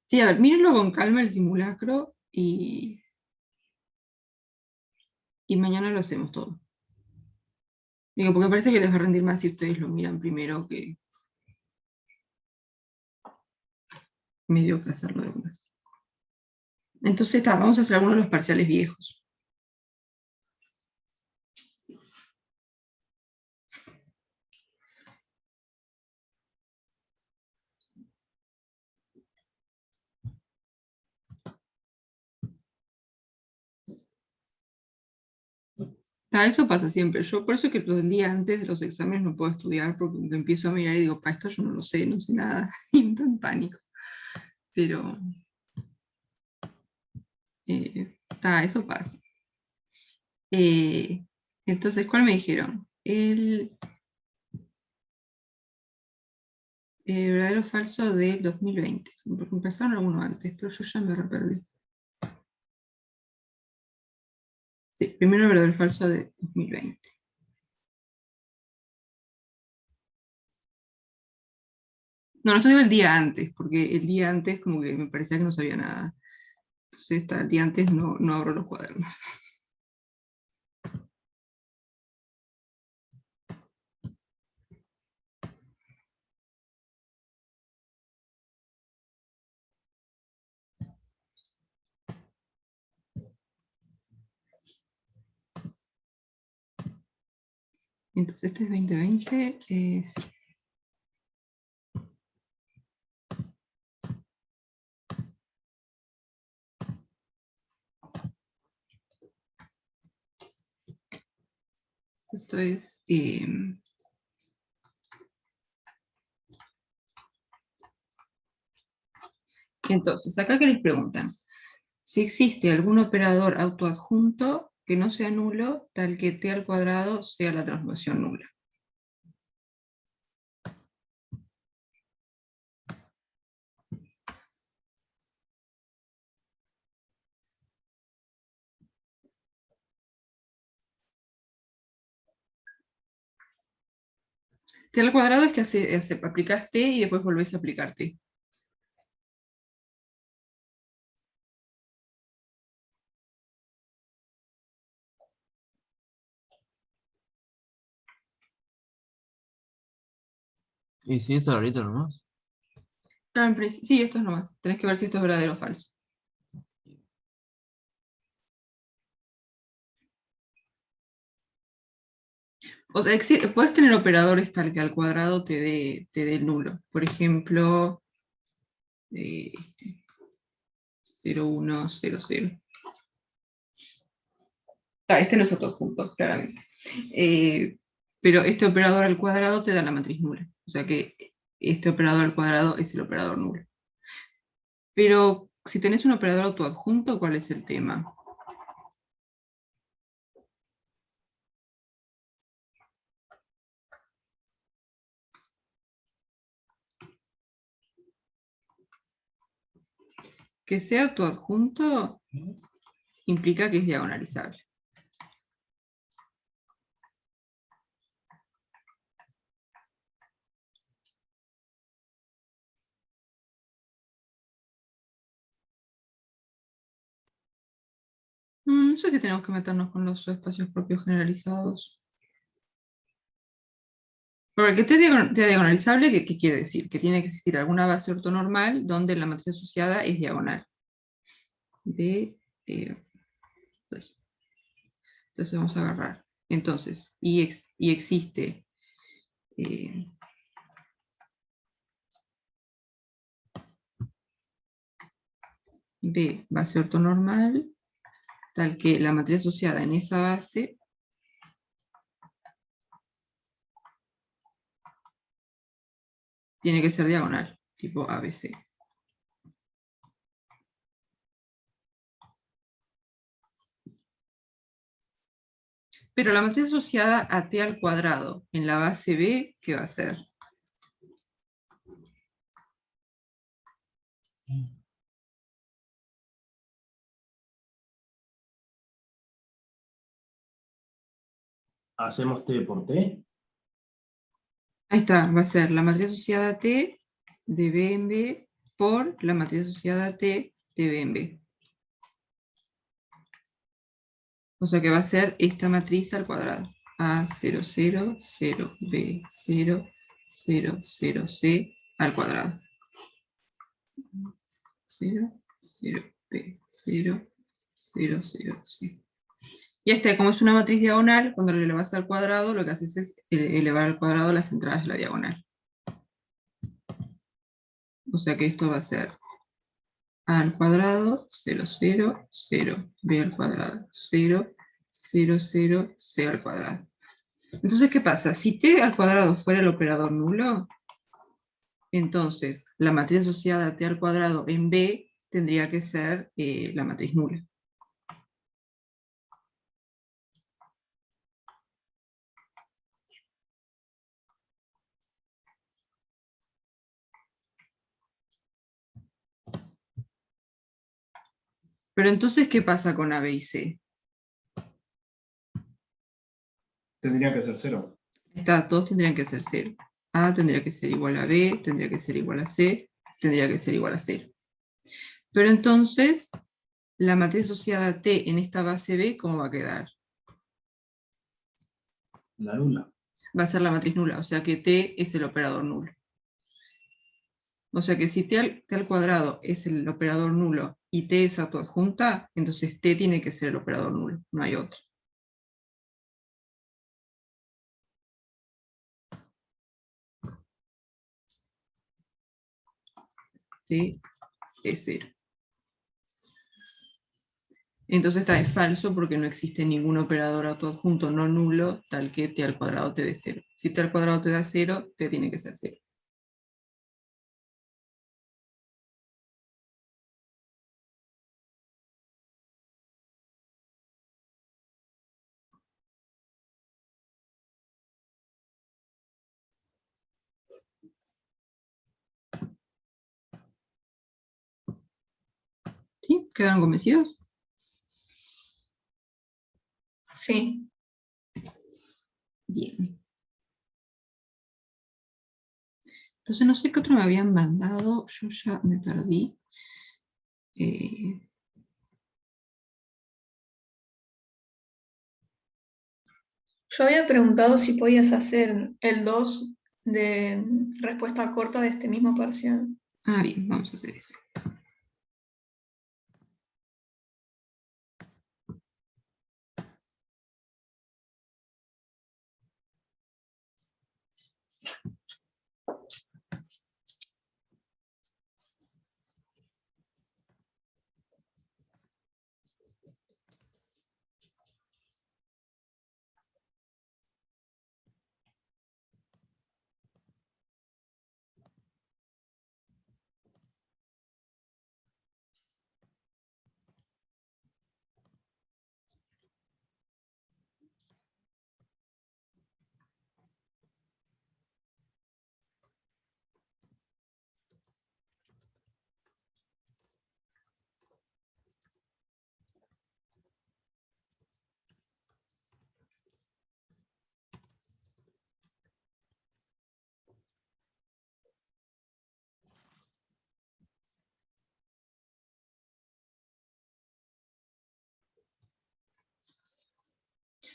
Sí, a ver, mírenlo con calma el simulacro y mañana lo hacemos todo. Digo, porque parece que les va a rendir más si ustedes lo miran primero que medio que hacerlo de una. Entonces, vamos a hacer algunos de los parciales viejos. Eso pasa siempre. Yo por eso es que el día antes de los exámenes no puedo estudiar, porque empiezo a mirar y digo, para esto yo no lo sé, no sé nada, y entro en pánico. Pero, eso pasa. Entonces, ¿cuál me dijeron? El verdadero o falso del 2020. Porque empezaron alguno antes, pero yo ya me reperdí. Sí, primero el verdadero o falso de 2020. No, esto digo el día antes, porque el día antes como que me parecía que no sabía nada. Entonces, el día antes no abro los cuadernos. Entonces, este es 2020. Sí. Esto es... entonces, acá que les preguntan, si existe algún operador autoadjunto que no sea nulo, tal que t al cuadrado sea la transformación nula. T al cuadrado es que aplicás t y después volvés a aplicar t. Y si eso ahorita nomás. Claro, sí, esto es nomás. Tenés que ver si esto es verdadero o falso. O sea, puedes tener operadores tal que al cuadrado te dé el nulo. Por ejemplo, 0, 1, 0, 0. Este no es autoadjunto, claramente. Pero este operador al cuadrado te da la matriz nula. O sea que este operador al cuadrado es el operador nulo. Pero si tenés un operador autoadjunto, ¿cuál es el tema? Que sea autoadjunto implica que es diagonalizable. No sé si tenemos que meternos con los espacios propios generalizados. Porque que esté diagonalizable, ¿qué quiere decir? Que tiene que existir alguna base ortonormal donde la matriz asociada es diagonal. Pues. Entonces vamos a agarrar. Entonces, y existe B, base ortonormal, tal que la matriz asociada en esa base tiene que ser diagonal, tipo ABC. Pero la matriz asociada a T al cuadrado en la base B, ¿qué va a ser? ¿Hacemos T por T? Ahí está, va a ser la matriz asociada a T de B en B por la matriz asociada a T de B en B. O sea que va a ser esta matriz al cuadrado. A0, 0, 0, B, 0, 0, 0, C al cuadrado. 0, 0, B, 0, 0, 0, C. Y como es una matriz diagonal, cuando lo elevas al cuadrado, lo que haces es elevar al cuadrado las entradas de la diagonal. O sea que esto va a ser A al cuadrado, 0, 0, 0, B al cuadrado, 0, 0, 0, C al cuadrado. Entonces, ¿qué pasa? Si T al cuadrado fuera el operador nulo, entonces la matriz asociada a T al cuadrado en B tendría que ser la matriz nula. Pero entonces, ¿qué pasa con A, B y C? Tendría que ser 0. Todos tendrían que ser 0. A tendría que ser igual a B, tendría que ser igual a C, tendría que ser igual a 0. Pero entonces, la matriz asociada a T en esta base B, ¿cómo va a quedar? La nula. Va a ser la matriz nula, o sea que T es el operador nulo. O sea que si T al cuadrado es el operador nulo y T es autoadjunta, entonces T tiene que ser el operador nulo, no hay otro. T es 0. Entonces es falso porque no existe ningún operador autoadjunto no nulo tal que T al cuadrado te dé 0. Si T al cuadrado te da 0, T tiene que ser 0. ¿Sí? ¿Quedaron convencidos? Sí. Bien. Entonces no sé qué otro me habían mandado, yo ya me perdí. Yo había preguntado si podías hacer el 2 de respuesta corta de este mismo parcial. Bien, vamos a hacer eso.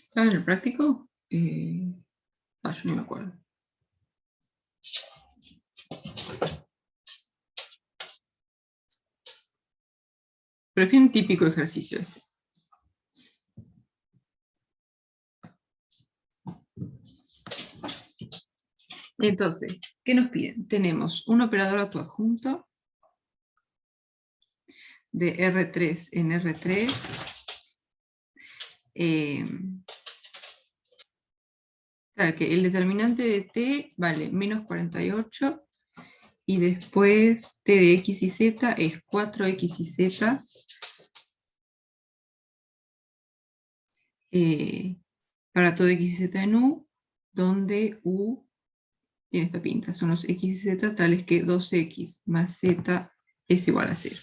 ¿Saben el práctico? Yo ni me acuerdo. Pero es un típico ejercicio este. Entonces, ¿qué nos piden? Tenemos un operador autoadjunto de R3 en R3. Claro que el determinante de t vale menos 48 y después t de x y z es 4x y z para todo x y z en u, donde u tiene esta pinta, son los x y z tales que 2x más z es igual a 0.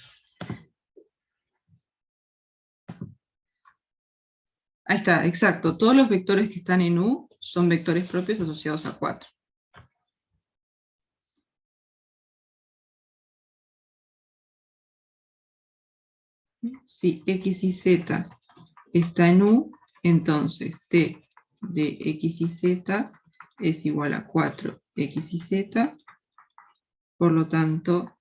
Ahí está, exacto. Todos los vectores que están en U son vectores propios asociados a 4. Si x y z está en U, entonces t de x y z es igual a 4x y z. Por lo tanto,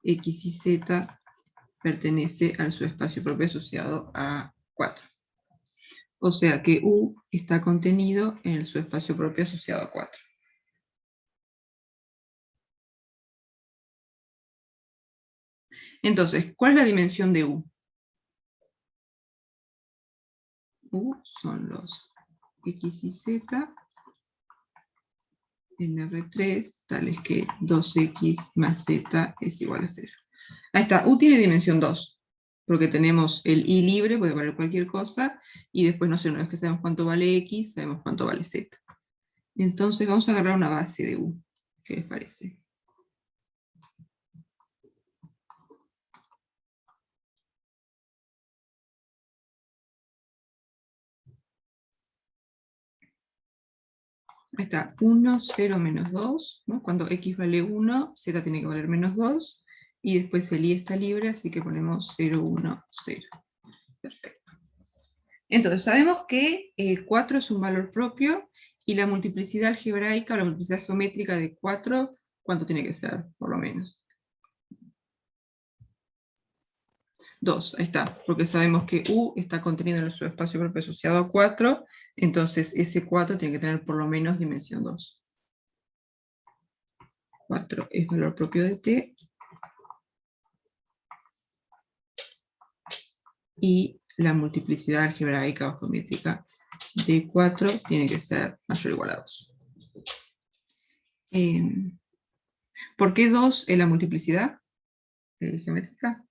x y z pertenece al subespacio propio asociado a 4. O sea que U está contenido en el subespacio propio asociado a 4. Entonces, ¿cuál es la dimensión de U? U son los x y z en R3, tales que 2x más z es igual a 0. Ahí está, U tiene dimensión 2, porque tenemos el i libre, puede valer cualquier cosa, y después, no sé, una vez que sabemos cuánto vale x, sabemos cuánto vale z. Entonces vamos a agarrar una base de U. ¿Qué les parece? Ahí está, 1, 0, menos 2, ¿no? Cuando x vale 1, z tiene que valer menos 2, y después el i está libre, así que ponemos 0, 1, 0. Perfecto. Entonces, sabemos que 4 es un valor propio, y la multiplicidad algebraica o la multiplicidad geométrica de 4, ¿cuánto tiene que ser, por lo menos? 2, ahí está, porque sabemos que U está contenido en el subespacio propio asociado a 4, entonces ese 4 tiene que tener por lo menos dimensión 2. 4 es valor propio de t, y la multiplicidad algebraica o geométrica de 4 tiene que ser mayor o igual a 2. ¿Por qué 2 es la multiplicidad geométrica?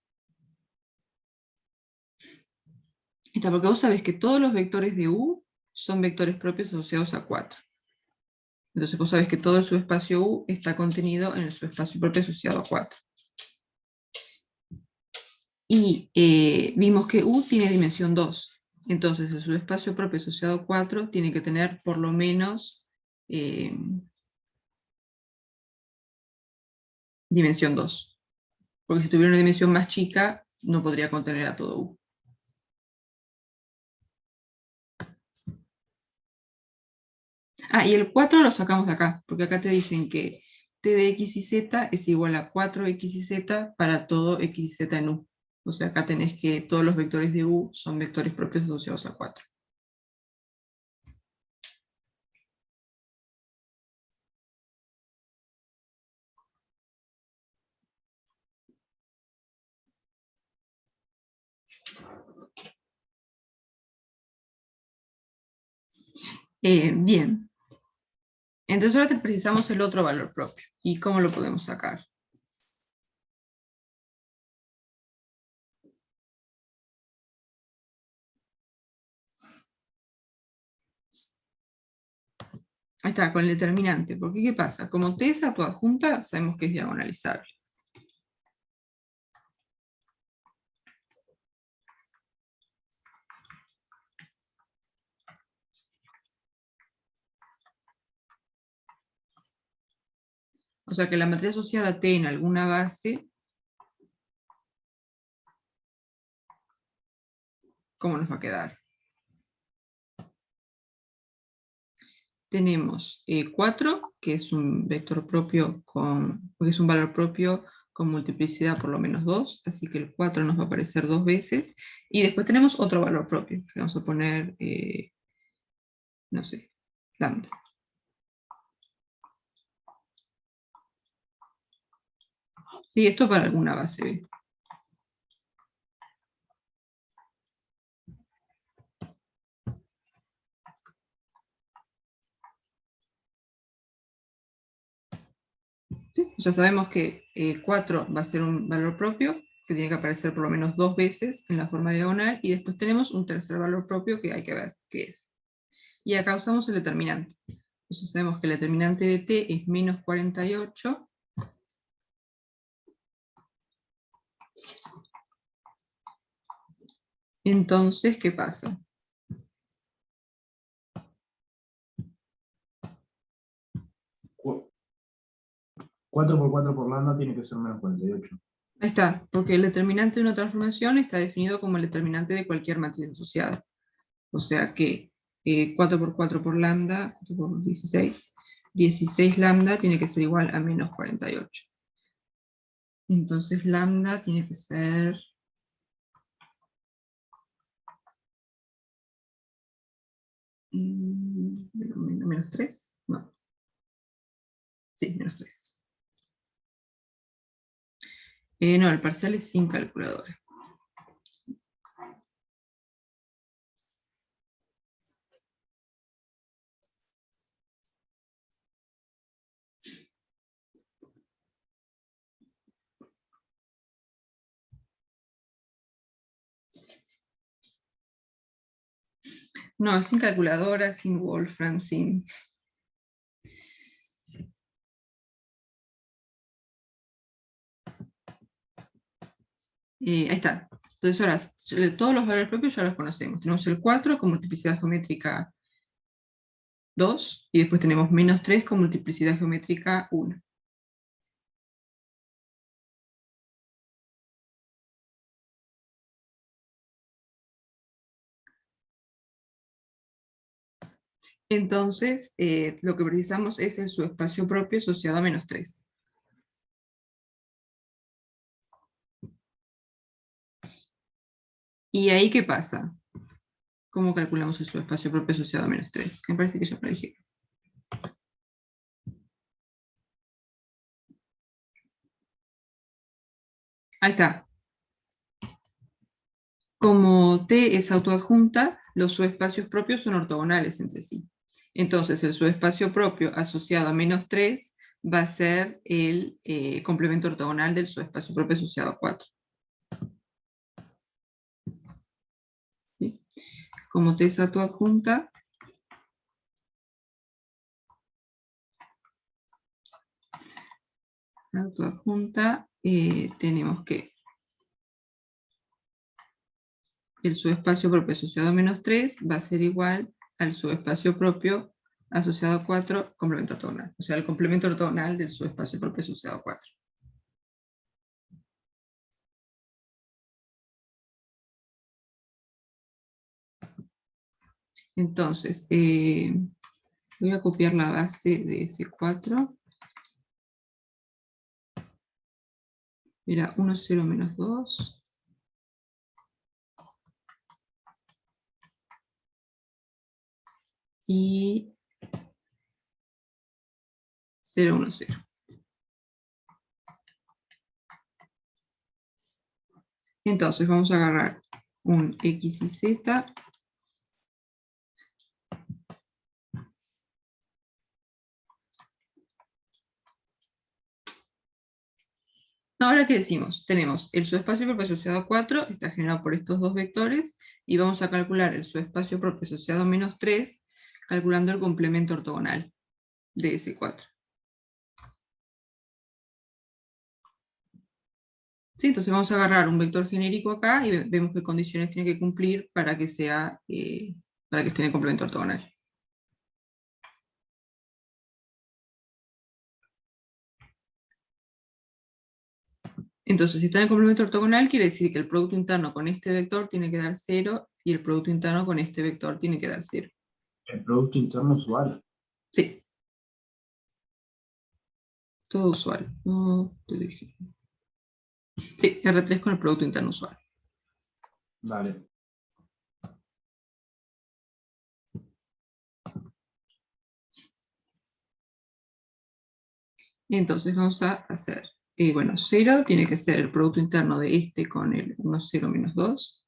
Está, porque vos sabés que todos los vectores de U son vectores propios asociados a 4. Entonces vos sabés que todo el subespacio U está contenido en el subespacio propio asociado a 4. Y vimos que U tiene dimensión 2. Entonces el subespacio propio asociado a 4 tiene que tener por lo menos dimensión 2. Porque si tuviera una dimensión más chica, no podría contener a todo U. Ah, y el 4 lo sacamos de acá, porque acá te dicen que t de x y z es igual a 4x y z para todo x y z en U. O sea, acá tenés que todos los vectores de U son vectores propios asociados a 4. Bien. Entonces ahora precisamos el otro valor propio. ¿Y cómo lo podemos sacar? Ahí está, con el determinante. Porque ¿qué pasa? Como t es autoadjunta, sabemos que es diagonalizable. O sea que la matriz asociada a t en alguna base ¿cómo nos va a quedar? Tenemos 4, que es un vector propio que es un valor propio con multiplicidad por lo menos 2, así que el 4 nos va a aparecer 2 veces, y después tenemos otro valor propio, que vamos a poner, no sé, lambda. Sí, esto para alguna base B. ¿Sí? Ya sabemos que 4 va a ser un valor propio, que tiene que aparecer por lo menos 2 veces en la forma diagonal, y después tenemos un tercer valor propio que hay que ver qué es. Y acá usamos el determinante. Entonces sabemos que el determinante de t es menos 48. Entonces, ¿qué pasa? Cu- 4 por 4 por lambda tiene que ser menos 48. Ahí está, porque el determinante de una transformación está definido como el determinante de cualquier matriz asociada. O sea que 4 por 4 por lambda, 4 por 16, 16 lambda tiene que ser igual a menos 48. Entonces lambda tiene que ser... menos 3, no. Sí, menos 3. No, el parcial es sin calculadora. No, sin calculadora, sin Wolfram, sin... ahí está. Entonces ahora, todos los valores propios ya los conocemos. Tenemos el 4 con multiplicidad geométrica 2, y después tenemos menos 3 con multiplicidad geométrica 1. Entonces, lo que precisamos es el subespacio propio asociado a menos 3. ¿Y ahí qué pasa? ¿Cómo calculamos el subespacio propio asociado a menos 3? Me parece que ya lo dije. Ahí está. Como T es autoadjunta, los subespacios propios son ortogonales entre sí. Entonces, el subespacio propio asociado a menos 3 va a ser el complemento ortogonal del subespacio propio asociado a 4. ¿Sí? Como T es autoadjunta, tenemos que el subespacio propio asociado a menos 3 va a ser igual al subespacio propio asociado a 4 complemento ortogonal. O sea, el complemento ortogonal del subespacio propio asociado a 4. Entonces, voy a copiar la base de S4. Mira, 1, 0, menos 2. Y 0, 1, 0. Entonces vamos a agarrar un X y Z. Ahora, ¿qué decimos? Tenemos el subespacio propio asociado a 4, está generado por estos dos vectores, y vamos a calcular el subespacio propio asociado a menos 3, calculando el complemento ortogonal de ese 4. ¿Sí? Entonces vamos a agarrar un vector genérico acá y vemos qué condiciones tiene que cumplir para que sea, para que esté en el complemento ortogonal. Entonces, si está en el complemento ortogonal, quiere decir que el producto interno con este vector tiene que dar 0 y el producto interno con este vector tiene que dar 0. El producto interno usual. Sí. Todo usual. No te dije. Sí, R3 con el producto interno usual. Dale. Entonces vamos a hacer, bueno, 0 tiene que ser el producto interno de este con el 1, 0, menos 2.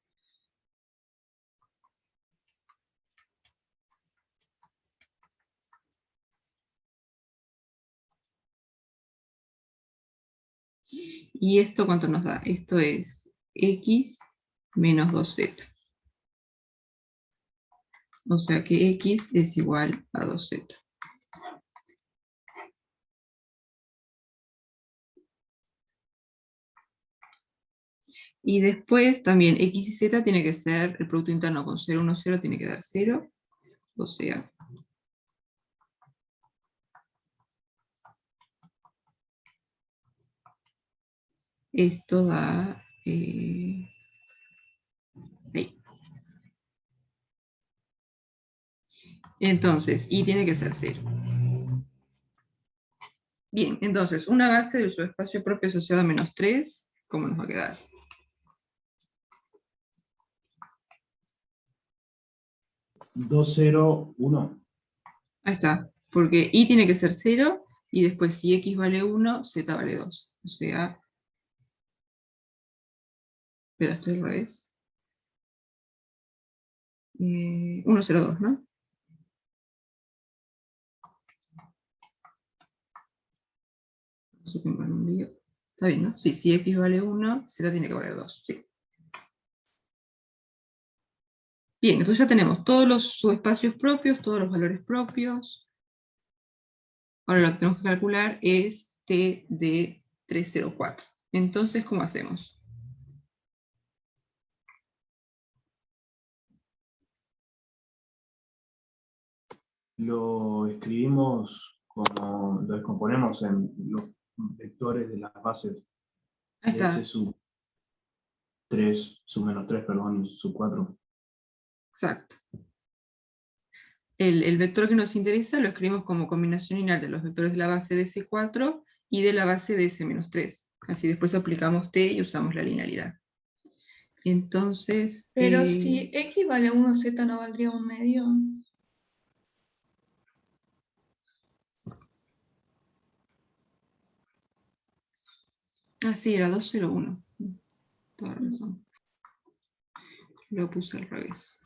¿Y esto cuánto nos da? Esto es x menos 2z. O sea que x es igual a 2z. Y después también x y z tiene que ser, el producto interno con 0, 1, 0 tiene que dar 0. O sea, esto da... ahí. Entonces, y tiene que ser 0. Bien, entonces, una base del subespacio propio asociado a menos 3, ¿cómo nos va a quedar? Dos, 0, 1. Ahí está, porque y tiene que ser 0, y después si x vale 1, z vale 2. O sea, espera, estoy al revés. 1, 0, 2, ¿no? No sé qué me un lío. Está bien, ¿no? Sí, si x vale 1, z tiene que valer 2. Sí. Bien, entonces ya tenemos todos los subespacios propios, todos los valores propios. Ahora lo que tenemos que calcular es t de 304. Entonces, ¿cómo hacemos? Lo escribimos como, lo descomponemos en los vectores de las bases. Ahí está. S sub 3, sub menos 3, perdón, sub 4. Exacto. El vector que nos interesa lo escribimos como combinación lineal de los vectores de la base de S4 y de la base de S-3. Así después aplicamos T y usamos la linealidad. Entonces... Pero si x vale 1, z no valdría 1 medio. Ah, sí, era 201. Toda razón. Lo puse al revés.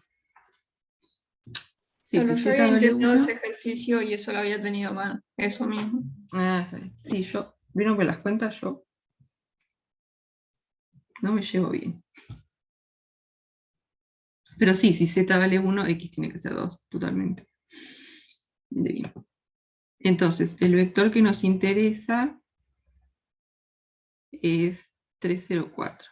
Sí, Pero si yo z había vale intentado 1... ese ejercicio y eso lo había tenido mal. Eso mismo. Ah, está bien. Sí, yo... ¿Vieron que las cuentas yo? No me llevo bien. Pero sí, si z vale 1, x tiene que ser 2, totalmente. Bien. Entonces, el vector que nos interesa es 304.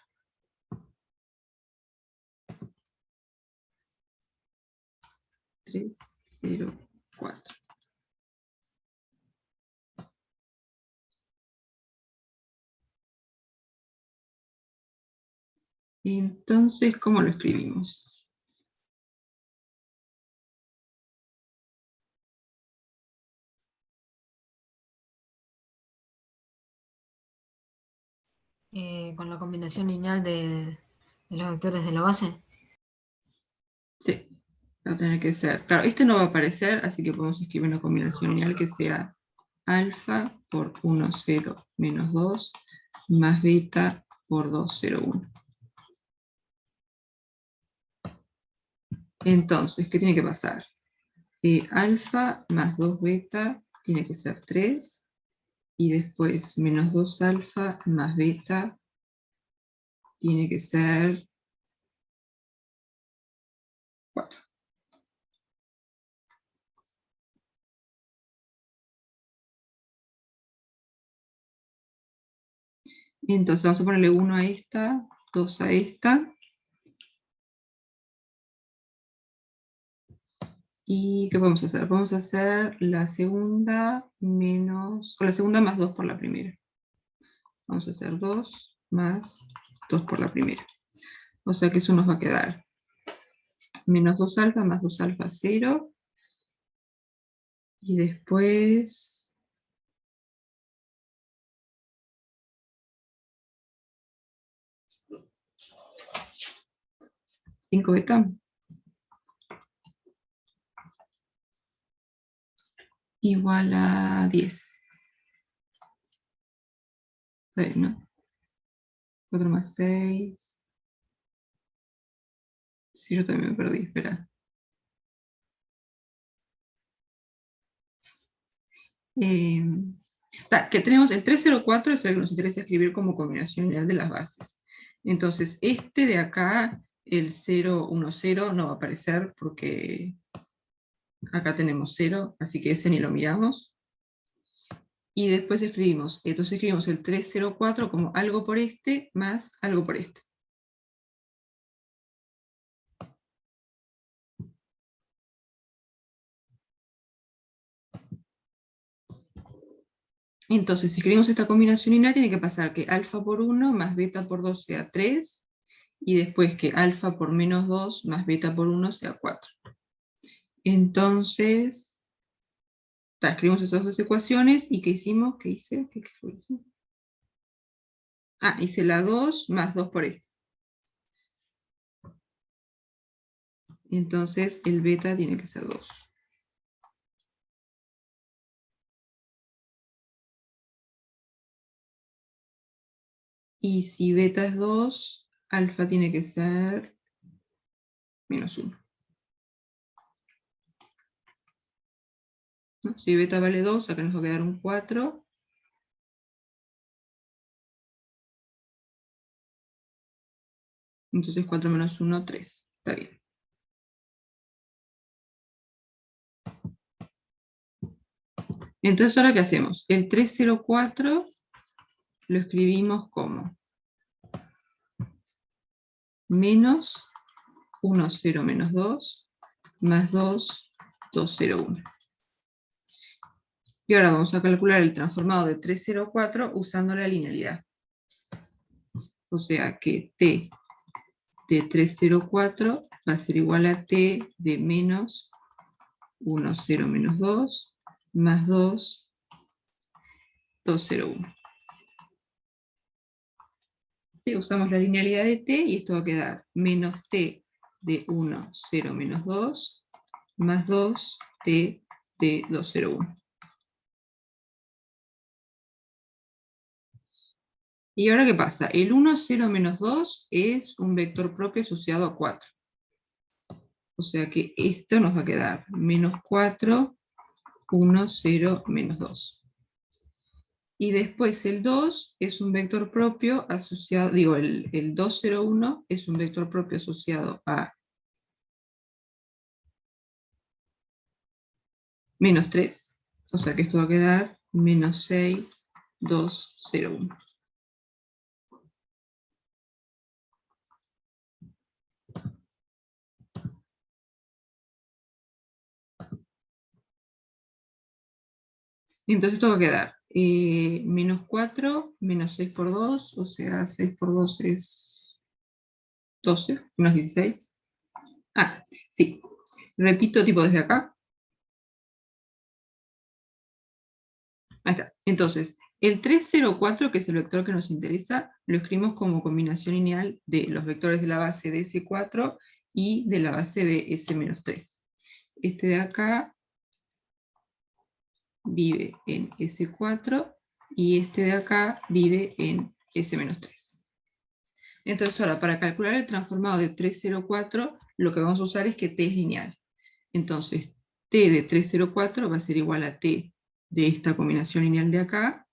Entonces, ¿cómo lo escribimos? Con la combinación lineal de los vectores de la base. Sí, va a tener que ser. Claro, este no va a aparecer, así que podemos escribir una combinación lineal que sea alfa por 1, 0, menos 2, más beta por 2, 0, 1. Entonces, ¿qué tiene que pasar? Alfa más 2 beta tiene que ser 3, y después menos 2 alfa más beta tiene que ser 4. Entonces vamos a ponerle 1 a esta, 2 a esta. ¿Y qué podemos hacer? Vamos a hacer la segunda menos, o la segunda más 2 por la primera. Vamos a hacer 2 más 2 por la primera. O sea que eso nos va a quedar menos 2 alfa más 2 alfa 0. Y después 5 beta igual a 10. Está bien, ¿no? 4 más 6. Sí, yo también me perdí, espera. Que tenemos el 304 es el que nos interesa escribir como combinación lineal de las bases. Entonces, este de acá, el 010, no va a aparecer porque acá tenemos 0, así que ese ni lo miramos. Y después escribimos el 304 como algo por este más algo por este. Entonces, si escribimos esta combinación lineal, tiene que pasar que alfa por 1 más beta por 2 sea 3, y después que alfa por menos 2 más beta por 1 sea 4. Entonces, escribimos esas dos ecuaciones, ¿y qué hicimos? ¿Qué hice? ¿Qué fue eso? Hice la 2 más 2 por este. Entonces, el beta tiene que ser 2. Y si beta es 2, alfa tiene que ser menos 1. ¿No? Si beta vale 2, acá nos va a quedar un 4. Entonces 4 menos 1, 3. Está bien. Entonces, ¿ahora qué hacemos? El 304 lo escribimos como menos 1, 0, menos 2, más 2, 2, 0, 1. Y ahora vamos a calcular el transformado de 304 usando la linealidad. O sea que t de 304 va a ser igual a t de menos 1, 0, menos 2, más 2, 2, 0, 1. ¿Sí? Usamos la linealidad de t y esto va a quedar menos t de 1, 0, menos 2, más 2, t de 2, 0, 1. ¿Y ahora qué pasa? El 1, 0, menos 2 es un vector propio asociado a 4. O sea que esto nos va a quedar menos 4, 1, 0, menos 2. Y después el 2 es un vector propio asociado, el 2, 0, 1 es un vector propio asociado a menos 3. O sea que esto va a quedar menos 6, 2, 0, 1. Entonces esto va a quedar menos 4, menos 6 por 2, o sea, 6 por 2 es 12, menos 16. Sí. Repito tipo desde acá. Ahí está. Entonces, el 304, que es el vector que nos interesa, lo escribimos como combinación lineal de los vectores de la base de S4 y de la base de S-3. Este de acá vive en S4 y este de acá vive en S-3. Entonces ahora, para calcular el transformado de 304, lo que vamos a usar es que t es lineal. Entonces, t de 304 va a ser igual a t de esta combinación lineal de acá,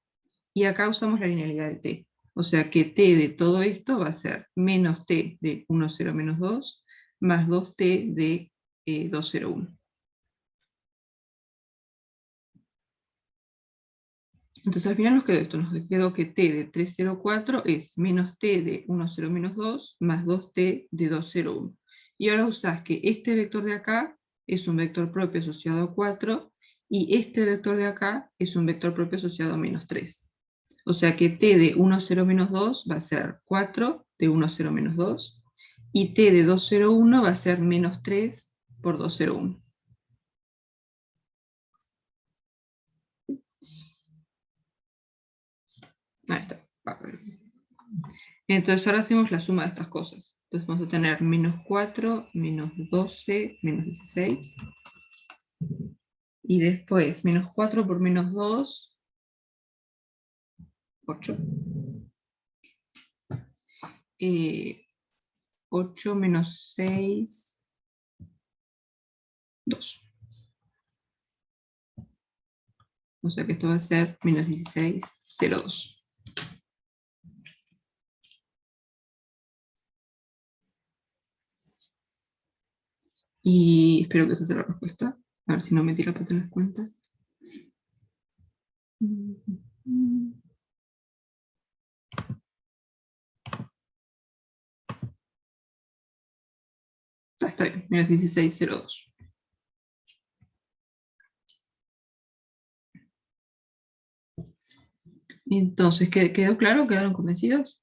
y acá usamos la linealidad de t. O sea que t de todo esto va a ser menos t de 1, 0, menos 2, más 2t de 2, 0, 1. Entonces al final nos quedó esto, nos quedó que t de 304 es menos t de 1, 0, menos 2, más 2t de 2, 0, 1. Y ahora usás que este vector de acá es un vector propio asociado a 4, y este vector de acá es un vector propio asociado a menos 3. O sea que t de 1, 0, menos 2 va a ser 4 de 1, 0, menos 2. Y t de 2, 0, 1 va a ser menos 3 por 2, 0, 1. Ahí está. Entonces ahora hacemos la suma de estas cosas. Entonces vamos a tener menos 4, menos 12, menos 16. Y después menos 4 por menos 2, 8. 8 menos 6, 2. O sea que esto va a ser menos 16, 0, 2. Y espero que esa sea la respuesta. A ver si no metí la pata en las cuentas. Está bien, menos 16, 0, 2. Entonces, ¿quedó claro? ¿Quedaron convencidos?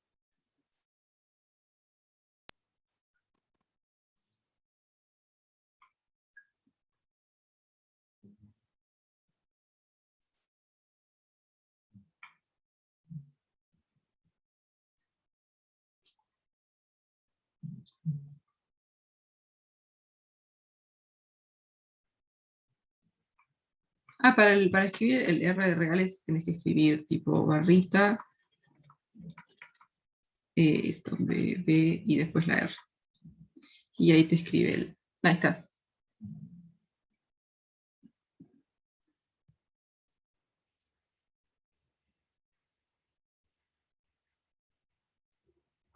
Ah, para escribir el R de reales tenés que escribir tipo barrita, esto, B, y después la R. Y ahí te escribe el... Ahí está.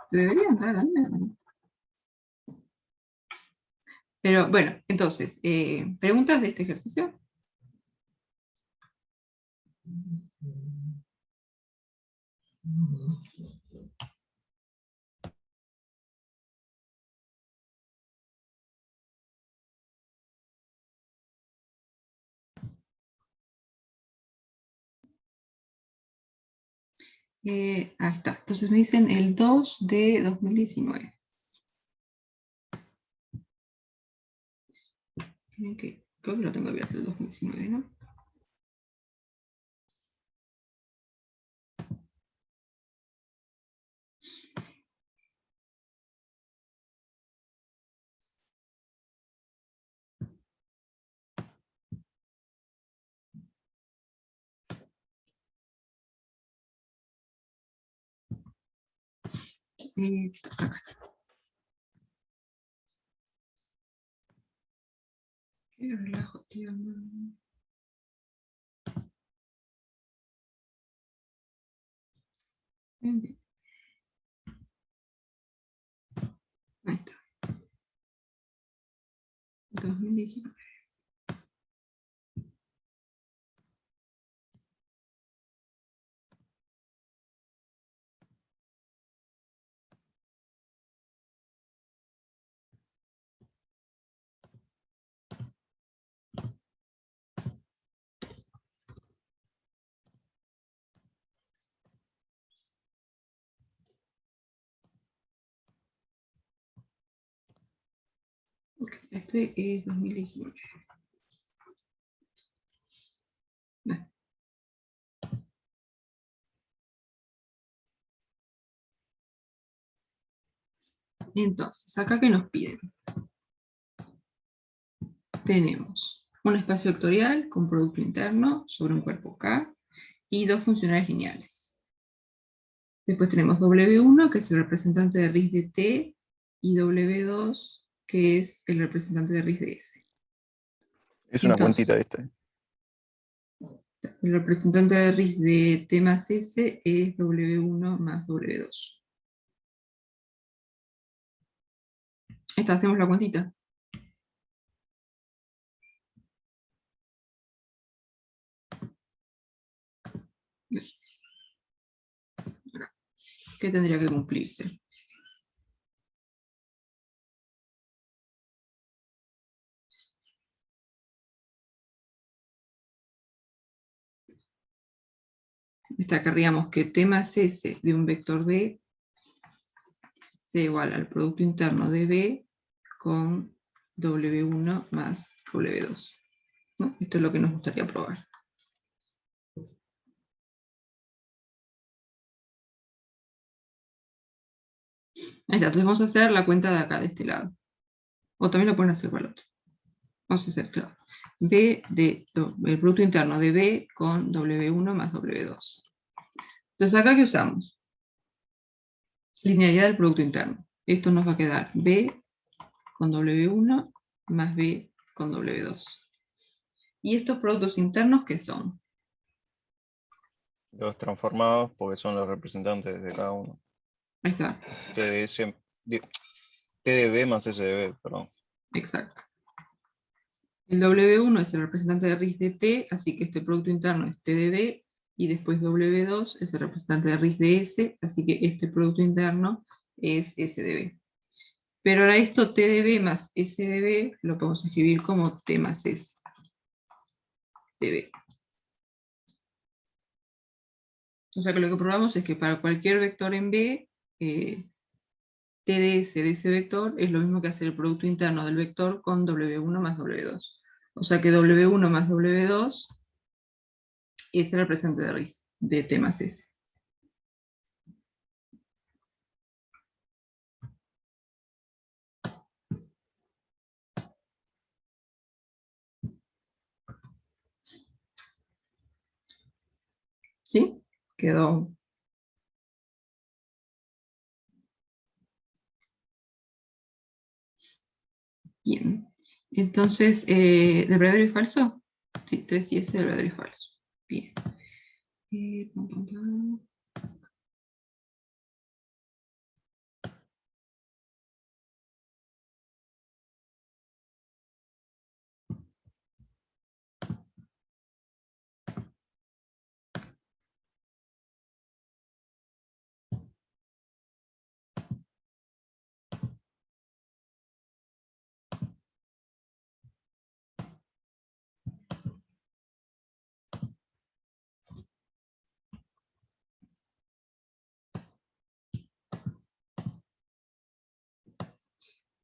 Te deberían dar al menos. Pero bueno, entonces, ¿preguntas de este ejercicio? Ahí está. Entonces me dicen el 2 de 2019. Ok, creo que lo tengo abierto el 2019, ¿no? Acá. Qué relajo, tío. Bien, bien. Ahí está. 2019. Ok, este es 2019. Bueno, entonces, acá que nos piden. Tenemos un espacio vectorial con producto interno sobre un cuerpo K y dos funcionales lineales. Después tenemos W1, que es el representante de raíz de T, y W2, que es el representante de raíz de S. Es una Entonces, cuentita esta. el representante de raíz de T más S es W1 más W2. Esta hacemos la cuantita. ¿Qué tendría que cumplirse? querríamos que T más S de un vector B sea igual al producto interno de B con W1 más W2. ¿No? Esto es lo que nos gustaría probar. Ahí está, entonces vamos a hacer la cuenta de acá, de este lado. O también lo pueden hacer para el otro. Vamos a hacer claro. El producto interno de B con W1 más W2. Entonces acá, ¿qué usamos? Linealidad del producto interno. Esto nos va a quedar B con W1 más B con W2. ¿Y estos productos internos qué son? Los transformados porque son los representantes de cada uno. Ahí está. T de B más S de B, perdón. Exacto. El W1 es el representante de raíz de T, así que este producto interno es T de B, y después W2 es el representante de raíz de S, así que este producto interno es S de B. Pero ahora esto T de B más S de B lo podemos escribir como T más S de B. O sea que lo que probamos es que para cualquier vector en B, T de S de ese vector es lo mismo que hacer el producto interno del vector con W1 más W2. O sea que W1 más W2 es el representante de raíz de T más S. ¿Sí? Quedó. Bien. Entonces, ¿de verdadero y falso? Sí, 3 y S de verdadero y falso. Bien. Pam, pam, pam.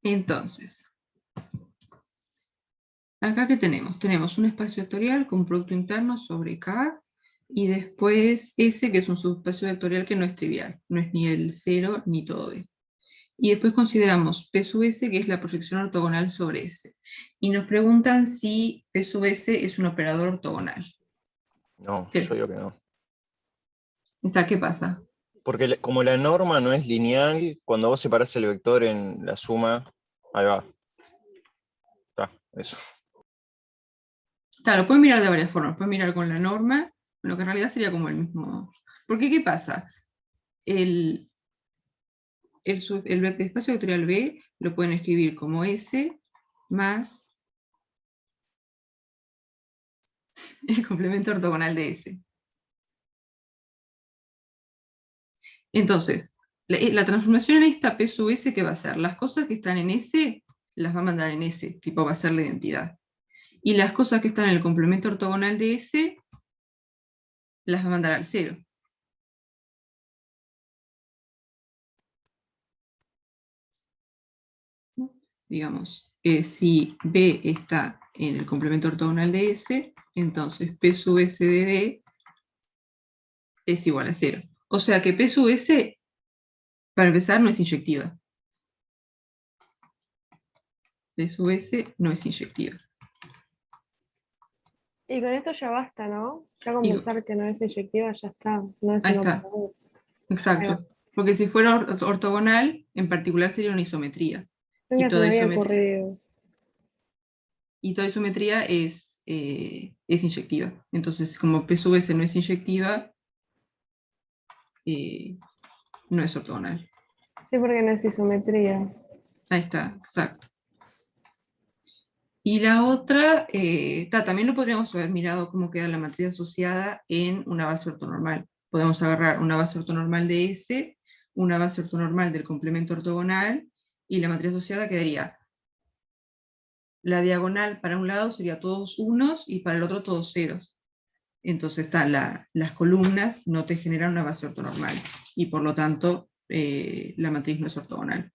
Entonces, acá ¿qué tenemos? Tenemos un espacio vectorial con producto interno sobre K, y después S, que es un subespacio vectorial que no es trivial, no es ni el 0 ni todo B. Y después consideramos P sub S, que es la proyección ortogonal sobre S. Y nos preguntan si P sub S es un operador ortogonal. No, ¿Qué? yo digo que no. ¿Qué pasa? Porque como la norma no es lineal, cuando vos separás el vector en la suma, ahí va. Está, eso. Claro, pueden mirar de varias formas. Pueden mirar con la norma, bueno, que en realidad sería como el mismo. Porque ¿qué pasa? El espacio vectorial B lo pueden escribir como S más el complemento ortogonal de S. Entonces, la transformación en esta P sub S, ¿qué va a hacer? Las cosas que están en S, las va a mandar en S, tipo va a ser la identidad. Y las cosas que están en el complemento ortogonal de S, las va a mandar al 0. Digamos, si B está en el complemento ortogonal de S, entonces P sub S de B es igual a 0. O sea que P sub S, para empezar, no es inyectiva. P sub S no es inyectiva. Y con esto ya basta, ¿no? Ya con pensar que no es inyectiva ya está. No es Ahí un está. operador. Exacto. Porque si fuera ortogonal, en particular sería una isometría. Nunca se me había ocurrido. Y toda isometría es inyectiva. Entonces, como P sub S no es inyectiva, no es ortogonal. Sí, porque no es isometría. Ahí está, exacto. Y la otra, también lo podríamos haber mirado cómo queda la matriz asociada en una base ortonormal. Podemos agarrar una base ortonormal de S, una base ortonormal del complemento ortogonal, y la matriz asociada quedaría: la diagonal para un lado sería todos unos y para el otro todos ceros. Entonces las columnas no te generan una base ortonormal, y por lo tanto la matriz no es ortogonal.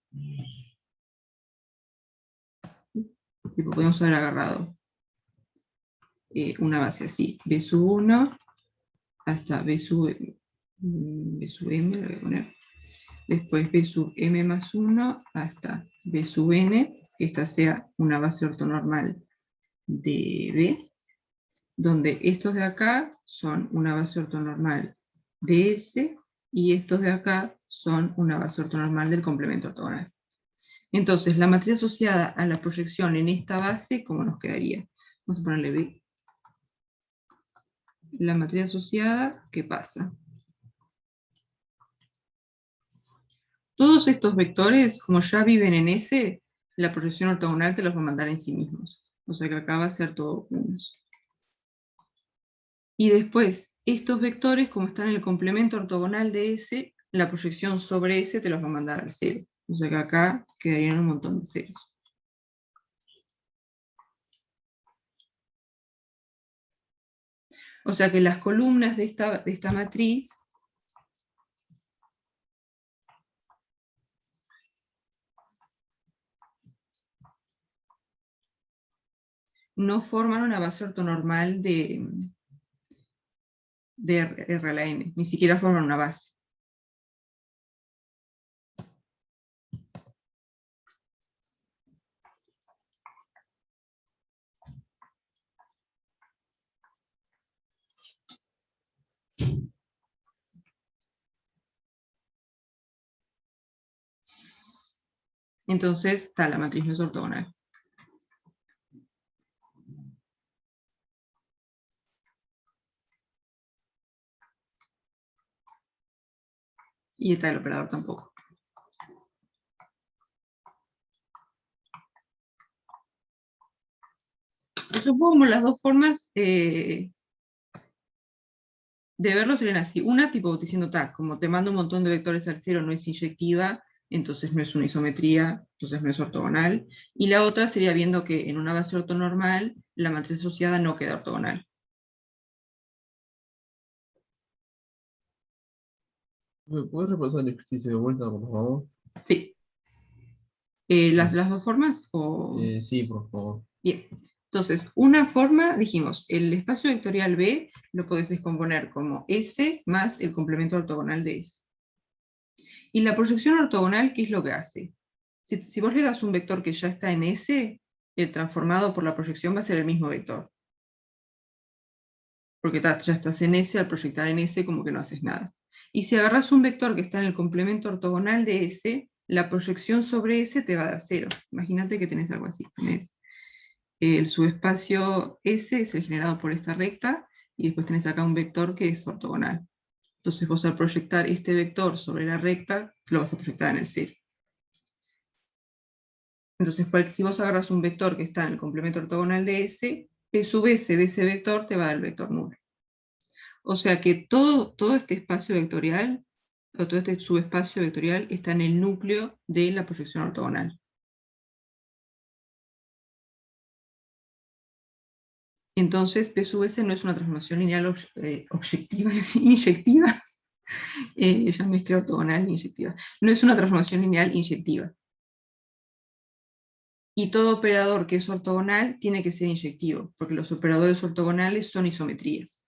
Tipo, podemos haber agarrado una base así, B sub 1 hasta B sub M, lo voy a poner. Después B sub M más 1 hasta B sub N, que esta sea una base ortonormal de B, donde estos de acá son una base ortonormal de S, y estos de acá son una base ortonormal del complemento ortogonal. Entonces, la matriz asociada a la proyección en esta base, ¿cómo nos quedaría? Vamos a ponerle B. La matriz asociada, ¿qué pasa? Todos estos vectores, como ya viven en S, la proyección ortogonal te los va a mandar en sí mismos. O sea que acá va a ser todo unos. Y después, estos vectores, como están en el complemento ortogonal de S, la proyección sobre S te los va a mandar al 0. O sea que acá quedarían un montón de ceros. O sea que las columnas de esta matriz no forman una base ortonormal de R a la N, ni siquiera forman una base. Entonces, la matriz no es ortogonal. Y el operador tampoco. Supongo las dos formas de verlo serían así. Una, tipo diciendo, como te mando un montón de vectores al 0, no es inyectiva, entonces no es una isometría, entonces no es ortogonal. Y la otra sería viendo que en una base ortonormal, la matriz asociada no queda ortogonal. ¿Me puedes repasar el ejercicio de vuelta, por favor? Sí. ¿Las dos formas? Sí, por favor. Bien. Entonces, una forma, dijimos, el espacio vectorial B lo podés descomponer como S más el complemento ortogonal de S. Y la proyección ortogonal, ¿qué es lo que hace? Si vos le das un vector que ya está en S, el transformado por la proyección va a ser el mismo vector. Porque ya estás en S, al proyectar en S como que no haces nada. Y si agarras un vector que está en el complemento ortogonal de S, la proyección sobre S te va a dar 0. Imagínate que tenés algo así. Tenés el subespacio S es el generado por esta recta, y después tenés acá un vector que es ortogonal. Entonces vos al proyectar este vector sobre la recta, lo vas a proyectar en el 0. Entonces si vos agarras un vector que está en el complemento ortogonal de S, P sub S de ese vector te va a dar el vector nulo. O sea que todo este espacio vectorial, o todo este subespacio vectorial, está en el núcleo de la proyección ortogonal. Entonces, P sub S no es una transformación lineal objetiva, inyectiva. Ya mezclé ortogonal e inyectiva. No es una transformación lineal inyectiva. Y todo operador que es ortogonal tiene que ser inyectivo, porque los operadores ortogonales son isometrías.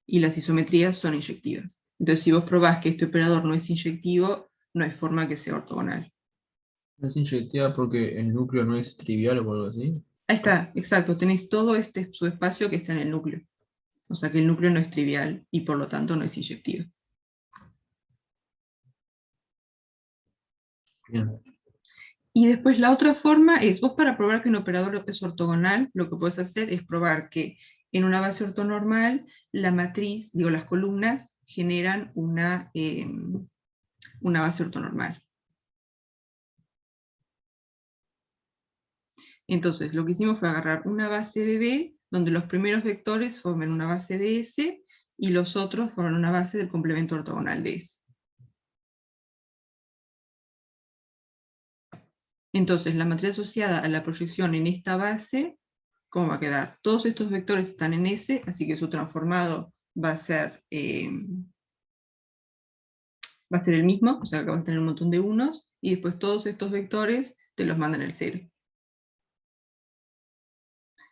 Y las isometrías son inyectivas. Entonces, si vos probás que este operador no es inyectivo, no hay forma que sea ortogonal. ¿No es inyectiva porque el núcleo no es trivial o algo así? Ahí está, exacto. Tenéis todo este subespacio que está en el núcleo. O sea que el núcleo no es trivial y por lo tanto no es inyectivo. Bien. Y después la otra forma es, vos para probar que un operador es ortogonal, lo que puedes hacer es probar que en una base ortonormal, la matriz, las columnas, generan una base ortonormal. Entonces, lo que hicimos fue agarrar una base de B, donde los primeros vectores forman una base de S, y los otros forman una base del complemento ortogonal de S. Entonces, la matriz asociada a la proyección en esta base, ¿cómo va a quedar? Todos estos vectores están en S, así que su transformado va a ser el mismo, o sea que vas a tener un montón de unos, y después todos estos vectores te los mandan el 0.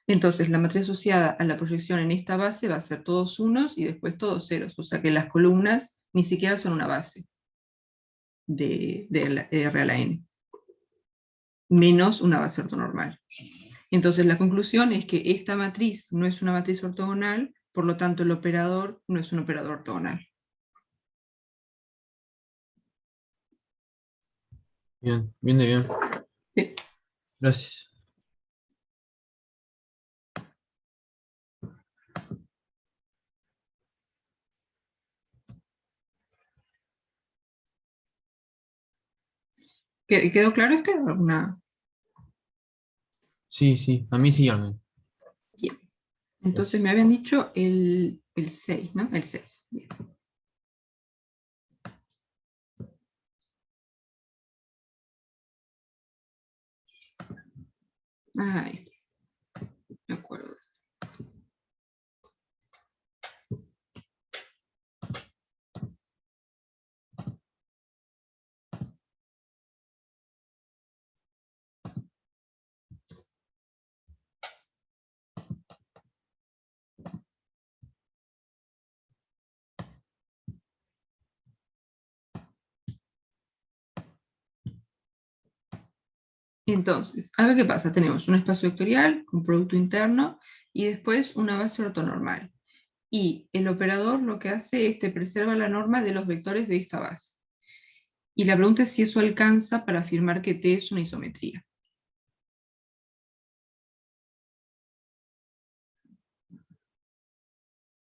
Entonces la matriz asociada a la proyección en esta base va a ser todos unos y después todos ceros, o sea que las columnas ni siquiera son una base de R a la n, menos una base ortonormal. Entonces la conclusión es que esta matriz no es una matriz ortogonal, por lo tanto el operador no es un operador ortogonal. Bien, bien de bien. Sí. Gracias. ¿Quedó claro esto? ¿Alguna? Sí, sí, a mí sí, Armin. Bien. Entonces Gracias. me habían dicho el 6, ¿no? El 6. Bien. Ahí está. Me acuerdo. Entonces, acá qué pasa, tenemos un espacio vectorial, un producto interno, y después una base ortonormal. Y el operador lo que hace es te preserva la norma de los vectores de esta base. Y la pregunta es si eso alcanza para afirmar que T es una isometría.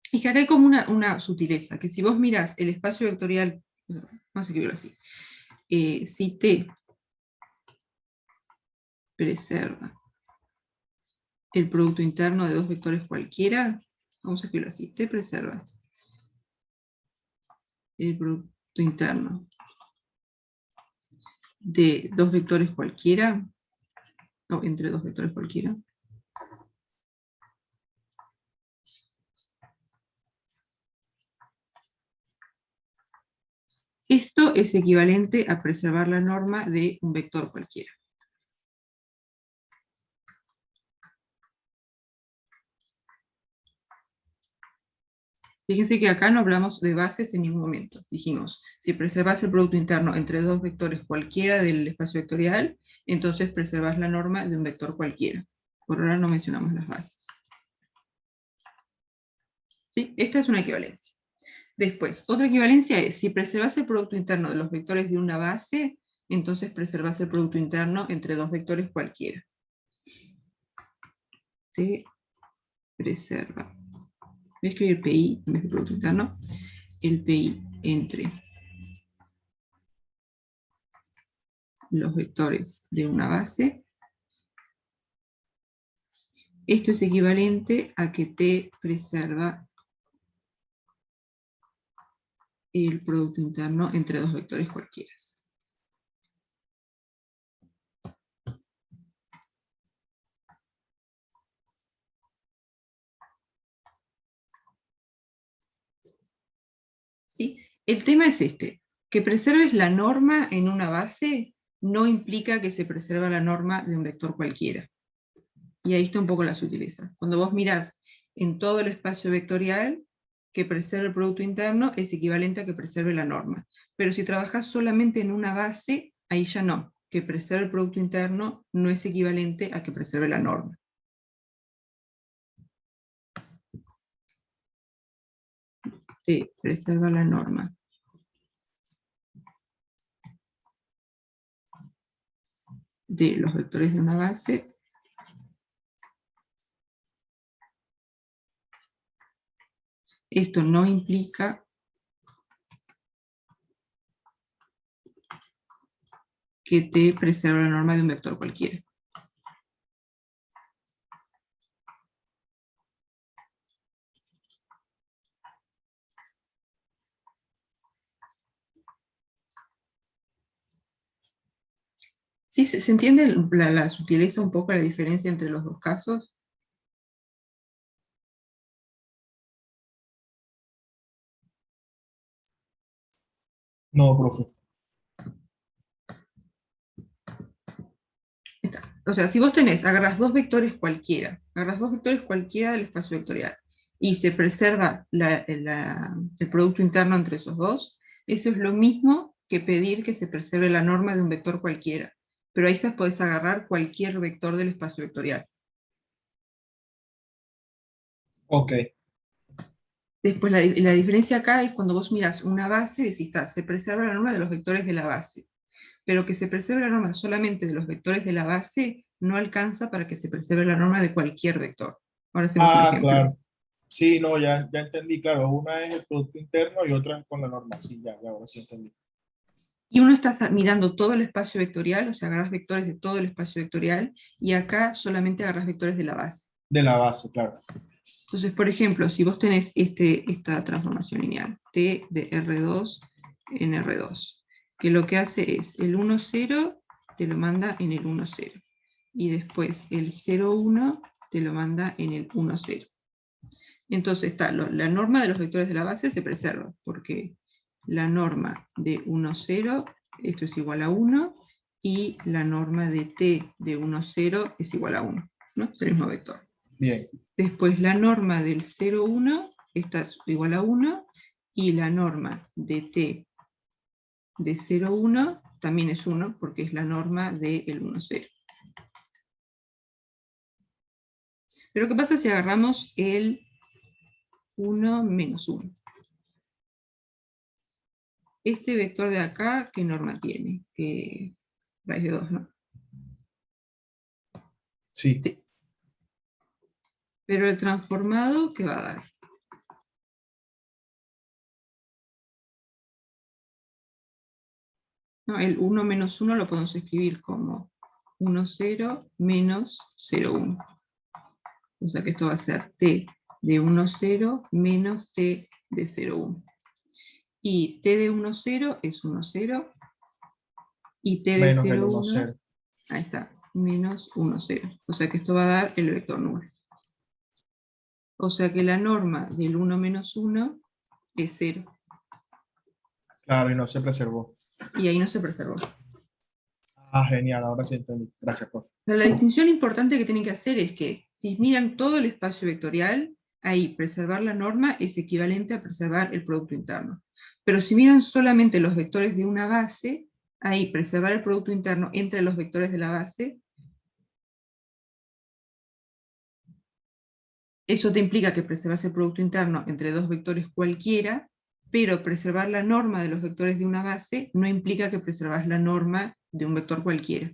Y que acá hay como una sutileza, que si vos mirás el espacio vectorial, vamos a escribirlo así, si T preserva el producto interno de dos vectores cualquiera, vamos a escribirlo así, T preserva el producto interno de dos vectores cualquiera, o entre dos vectores cualquiera, esto es equivalente a preservar la norma de un vector cualquiera. Fíjense que acá no hablamos de bases en ningún momento. Dijimos, si preservas el producto interno entre dos vectores cualquiera del espacio vectorial, entonces preservas la norma de un vector cualquiera. Por ahora no mencionamos las bases. ¿Sí? Esta es una equivalencia. Después, otra equivalencia es, si preservas el producto interno de los vectores de una base, entonces preservas el producto interno entre dos vectores cualquiera. Se preserva. Voy a escribir PI en vez de producto interno. El PI entre los vectores de una base. Esto es equivalente a que T preserva el producto interno entre dos vectores cualquiera. ¿Sí? El tema es este, que preserves la norma en una base no implica que se preserva la norma de un vector cualquiera. Y ahí está un poco la sutileza. Cuando vos mirás en todo el espacio vectorial, que preserve el producto interno es equivalente a que preserve la norma. Pero si trabajás solamente en una base, ahí ya no. Que preserve el producto interno no es equivalente a que preserve la norma. Sí, preserva la norma de los vectores de una base. Esto no implica que T preserva la norma de un vector cualquiera. ¿Sí? ¿Se entiende la sutileza un poco, la diferencia entre los dos casos? No, profe. O sea, si vos agarras dos vectores cualquiera del espacio vectorial, y se preserva el producto interno entre esos dos, eso es lo mismo que pedir que se preserve la norma de un vector cualquiera. Pero ahí podés agarrar cualquier vector del espacio vectorial. Ok. Después la diferencia acá es cuando vos mirás una base, decís, se preserva la norma de los vectores de la base. Pero que se preserve la norma solamente de los vectores de la base no alcanza para que se preserve la norma de cualquier vector. Ahora hacemos un ejemplo. Claro. Sí, no, ya entendí, claro. Una es el producto interno y otra es con la norma. Sí, ya, ahora sí entendí. Y uno está mirando todo el espacio vectorial, o sea, agarras vectores de todo el espacio vectorial, y acá solamente agarras vectores de la base. De la base, claro. Entonces, por ejemplo, si vos tenés esta transformación lineal, T de R2 en R2, que lo que hace es el 1, 0 te lo manda en el 1, 0. Y después el 0, 1 te lo manda en el 1, 0. Entonces la norma de los vectores de la base se preserva, porque la norma de 1, 0, esto es igual a 1, y la norma de t de 1, 0 es igual a 1, ¿no? Es el mismo vector. Bien. Después la norma del 0, 1, esta es igual a 1, y la norma de t de 0, 1 también es 1, porque es la norma del 1, 0. Pero ¿qué pasa si agarramos el 1 menos 1? Este vector de acá, ¿qué norma tiene? Raíz de 2, ¿no? Sí. Pero el transformado, ¿qué va a dar? No, el 1 menos 1 lo podemos escribir como 1, 0 menos 0, 1. O sea que esto va a ser t de 1, 0 menos t de 0, 1. Y t de 1, 0 es 1, 0. Y t de Menos 0, el 1, 1, 0. ahí está, menos 1, 0. O sea que esto va a dar el vector nulo. O sea que la norma del 1 menos 1 es 0. Claro, y no se preservó. Y ahí no se preservó. Genial, ahora sí entendí. Gracias, profe. La distinción importante que tienen que hacer es que si miran todo el espacio vectorial, ahí preservar la norma es equivalente a preservar el producto interno. Pero si miran solamente los vectores de una base, ahí preservar el producto interno entre los vectores de la base, eso te implica que preservas el producto interno entre dos vectores cualquiera, pero preservar la norma de los vectores de una base no implica que preservas la norma de un vector cualquiera.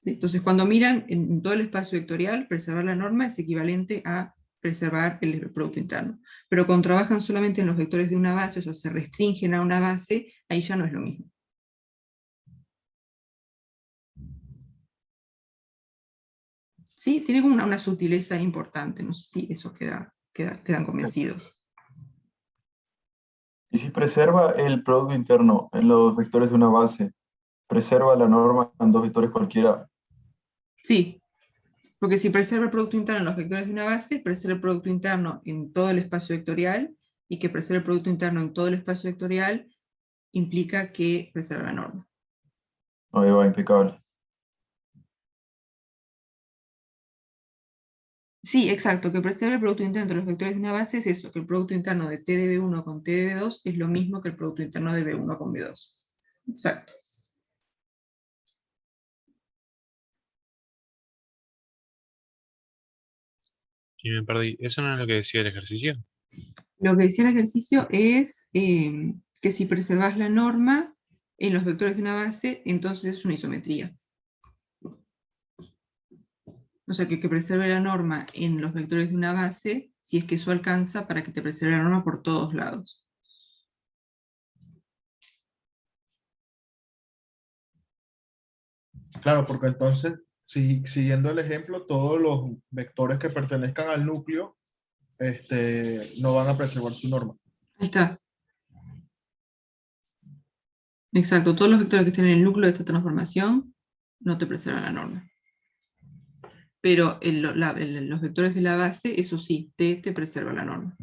Entonces, cuando miran en todo el espacio vectorial, preservar la norma es equivalente a preservar el producto interno. Pero cuando trabajan solamente en los vectores de una base, o sea, se restringen a una base, ahí ya no es lo mismo. Sí, tiene como una sutileza importante, no sé si eso quedan convencidos. Y si preserva el producto interno en los vectores de una base, preserva la norma en dos vectores cualquiera. Sí, porque si preserva el producto interno en los vectores de una base, preserva el producto interno en todo el espacio vectorial, y que preserva el producto interno en todo el espacio vectorial implica que preserva la norma. Ahí va, impecable. Sí, exacto, que preserva el producto interno entre los vectores de una base es eso, que el producto interno de t de B1 con t de B2 es lo mismo que el producto interno de B1 con B2. Exacto. Y me perdí. ¿Eso no es lo que decía el ejercicio? Lo que decía el ejercicio es que si preservas la norma en los vectores de una base, entonces es una isometría. O sea, que preserve la norma en los vectores de una base, si es que eso alcanza para que te preserve la norma por todos lados. Claro, porque entonces, siguiendo el ejemplo, todos los vectores que pertenezcan al núcleo no van a preservar su norma. Ahí está. Exacto, todos los vectores que estén en el núcleo de esta transformación no te preservan la norma. pero los vectores de la base, eso sí, T te preserva la norma.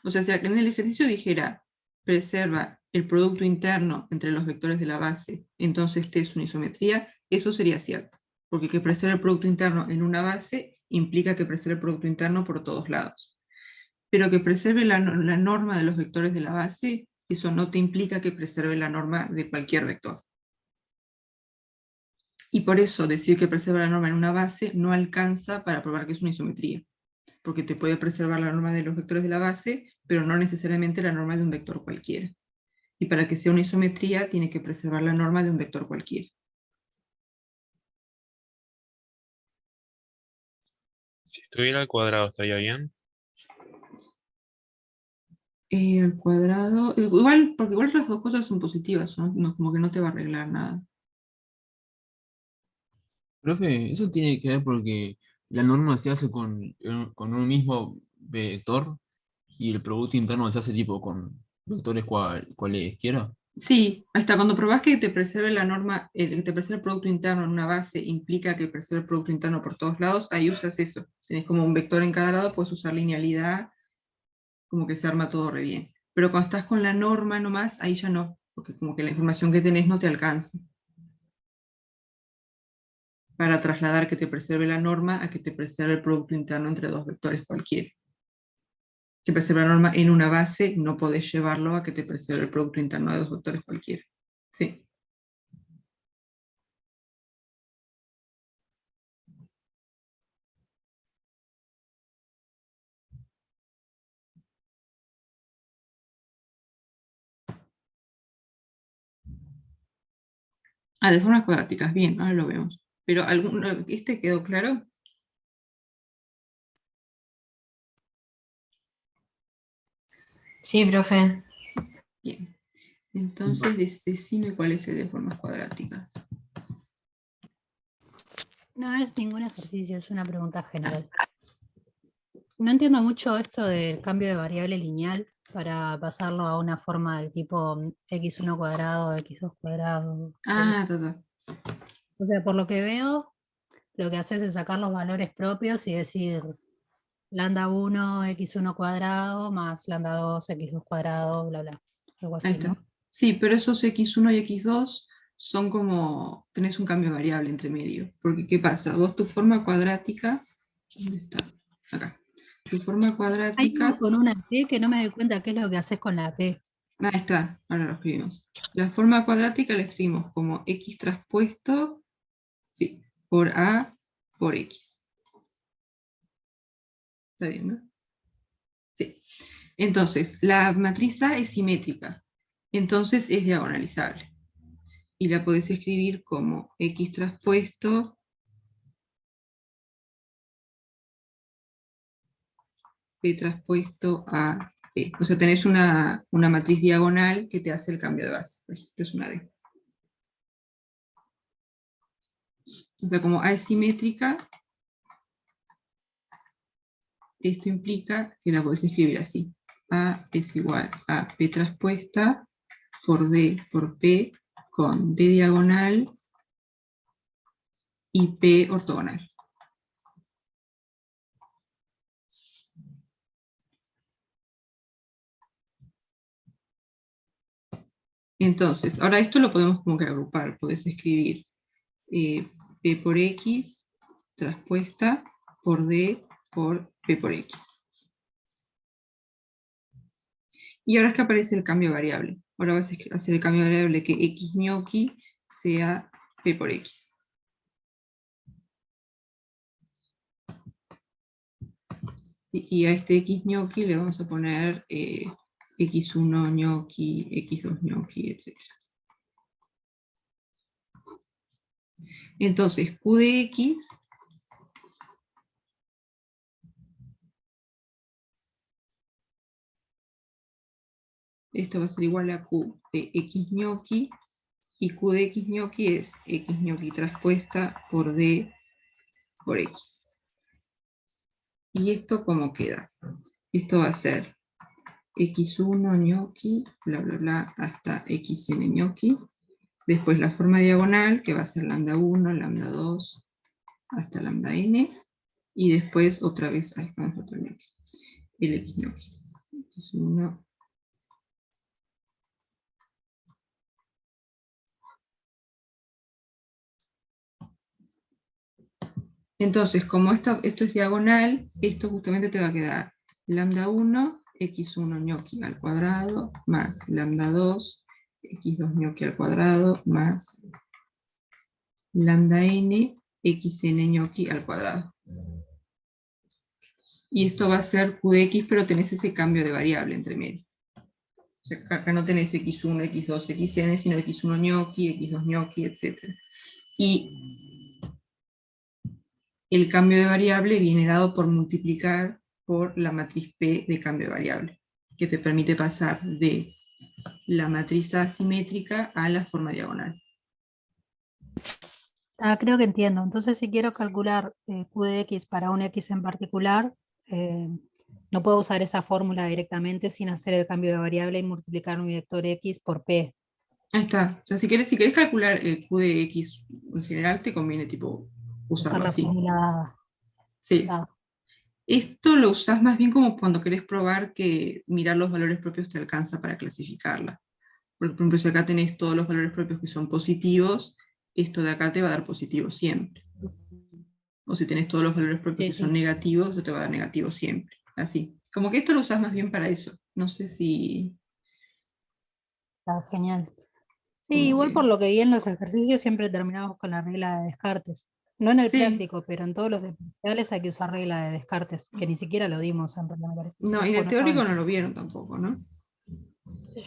O sea, que en el ejercicio dijera, preserva el producto interno entre los vectores de la base, entonces T es una isometría, eso sería cierto, porque que preserve el producto interno en una base implica que preserve el producto interno por todos lados. Pero que preserve la norma de los vectores de la base, eso no te implica que preserve la norma de cualquier vector. Y por eso decir que preserva la norma en una base no alcanza para probar que es una isometría, porque te puede preservar la norma de los vectores de la base, pero no necesariamente la norma de un vector cualquiera. Y para que sea una isometría, tiene que preservar la norma de un vector cualquiera. Si estuviera al cuadrado, ¿estaría bien? Al cuadrado, igual, porque igual las dos cosas son positivas, ¿no? Como que no te va a arreglar nada. Profe, eso tiene que ver porque la norma se hace con un mismo vector y el producto interno se hace tipo con vectores cualesquiera. Sí, hasta cuando probás que te preserve la norma, que te preserve el producto interno en una base implica que preserve el producto interno por todos lados, ahí usas eso. Tenés como un vector en cada lado, puedes usar linealidad, como que se arma todo re bien. Pero cuando estás con la norma nomás, ahí ya no, porque como que la información que tenés no te alcanza para trasladar que te preserve la norma a que te preserve el producto interno entre dos vectores cualquiera. Que preserve la norma en una base, no podés llevarlo a que te preserve el producto interno de dos vectores cualquiera. Sí. De formas cuadráticas, bien, ahora lo vemos. Pero ¿este quedó claro? Sí, profe. Bien. Entonces, decime cuál es el de formas cuadráticas. No es ningún ejercicio, es una pregunta general. No entiendo mucho esto del cambio de variable lineal para pasarlo a una forma del tipo x1 cuadrado, x2 cuadrado. Total. O sea, por lo que veo, lo que haces es sacar los valores propios y decir lambda 1, x1 cuadrado, más lambda 2, x2 cuadrado, bla, bla. Algo así, Ahí está. ¿no? Sí, pero esos x1 y x2 son como, tenés un cambio de variable entre medio. Porque, ¿qué pasa? Vos tu forma cuadrática, ¿dónde está? Acá. Tu forma Hay cuadrática, uno con una p que no me doy cuenta qué es lo que haces con la p. ahí está, ahora lo escribimos. La forma cuadrática la escribimos como x traspuesto, sí, por a por x. ¿Está bien, no? Sí. Entonces, la matriz A es simétrica, entonces es diagonalizable. Y la podés escribir como x traspuesto p traspuesto a p. O sea, tenés una matriz diagonal que te hace el cambio de base, que es una D. O sea, como A es simétrica, esto implica que la podés escribir así. A es igual a p traspuesta por D por P con D diagonal y P ortogonal. Entonces, ahora esto lo podemos como que agrupar. Podés escribir P por X traspuesta por D por P por X. Y ahora es que aparece el cambio de variable. Ahora vas a hacer el cambio de variable que X ñoqui sea P por X. Sí, y a este X ñoqui le vamos a poner X1 ñoqui, X2 ñoqui, etc. Entonces, Q de X esto va a ser igual a Q de X ñoqui, y Q de X ñoqui es X ñoqui traspuesta por D por X. ¿Y esto cómo queda? Esto va a ser X1 ñoqui, bla bla bla, hasta Xn ñoqui. Después la forma diagonal, que va a ser lambda 1, lambda 2, hasta lambda n, y después otra vez, ahí vamos a otro ñoqui, el x ñoqui. Entonces 1. Entonces, como esto es diagonal, esto justamente te va a quedar lambda 1, x1 ñoqui al cuadrado, más lambda 2, x2 ñoqui al cuadrado, más lambda n, xn ñoqui al cuadrado. Y esto va a ser q de x, pero tenés ese cambio de variable entre medio. O sea, acá no tenés x1, x2, xn, sino x1 ñoqui, x2 ñoqui, etc. Y el cambio de variable viene dado por multiplicar por la matriz P de cambio de variable, que te permite pasar de la matriz asimétrica a la forma diagonal. Creo que entiendo. Entonces, si quiero calcular q de x para un x en particular, no puedo usar esa fórmula directamente sin hacer el cambio de variable y multiplicar mi vector x por p. Ahí está. O sea, si querés calcular el q de x en general, te conviene tipo Usar usarlo la así. fórmula dada. Sí. Dada. Esto lo usás más bien como cuando querés probar que mirar los valores propios te alcanza para clasificarla. Por ejemplo, si acá tenés todos los valores propios que son positivos, esto de acá te va a dar positivo siempre. O si tenés todos los valores propios que son negativos, esto te va a dar negativo siempre. Así. Como que esto lo usás más bien para eso. No sé si... Está genial. Sí, igual por lo que vi en los ejercicios siempre terminamos con la regla de Descartes. No en el práctico, pero en todos los diferenciales hay que usar regla de Descartes, que ni siquiera lo dimos en realidad, me parece. No, y en el teórico no lo vieron tampoco, ¿no?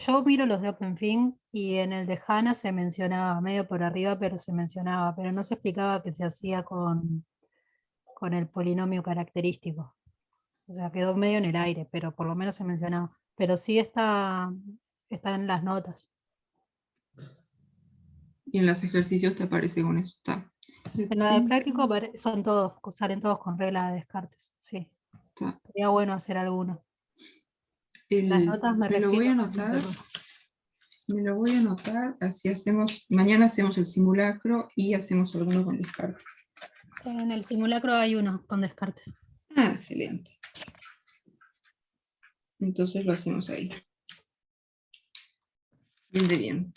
Yo miro los de OpenFin y en el de HANA se mencionaba, medio por arriba, pero se mencionaba, pero no se explicaba que se hacía con el polinomio característico. O sea, quedó medio en el aire, pero por lo menos se mencionaba. Pero sí está en las notas. Y en los ejercicios te aparece con eso. Está. En la de práctico salen todos con regla de Descartes, sí. Está. Sería bueno hacer alguno. Las notas me lo voy a anotar. Me lo voy a anotar, así hacemos, mañana hacemos el simulacro y hacemos alguno con Descartes. En el simulacro hay uno con Descartes. Ah, excelente. Entonces lo hacemos ahí. Bien de bien.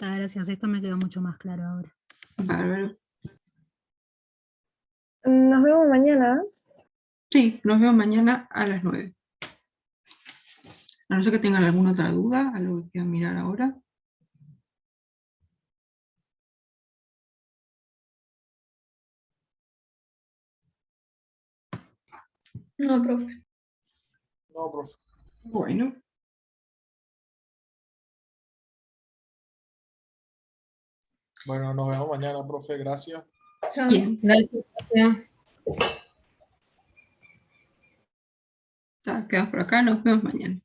Gracias, esto me quedó mucho más claro ahora. Bárbaro. Nos vemos mañana. Sí, nos vemos mañana a las 9. A no ser que tengan alguna otra duda, algo que quieran mirar ahora. No, profe. No, profe. Bueno. Bueno, nos vemos mañana, profe. Gracias. Bien. Gracias. Quedamos por acá, nos vemos mañana.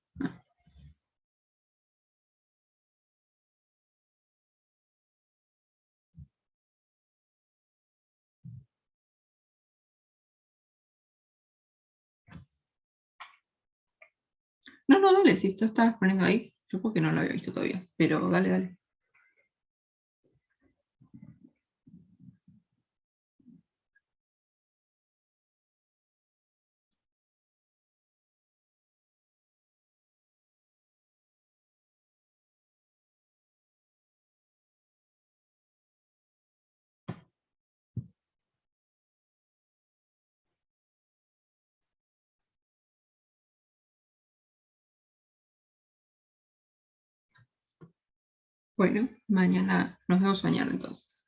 No, dale, si esto estabas poniendo ahí, yo porque no lo había visto todavía, pero dale. Bueno, nos vemos mañana entonces.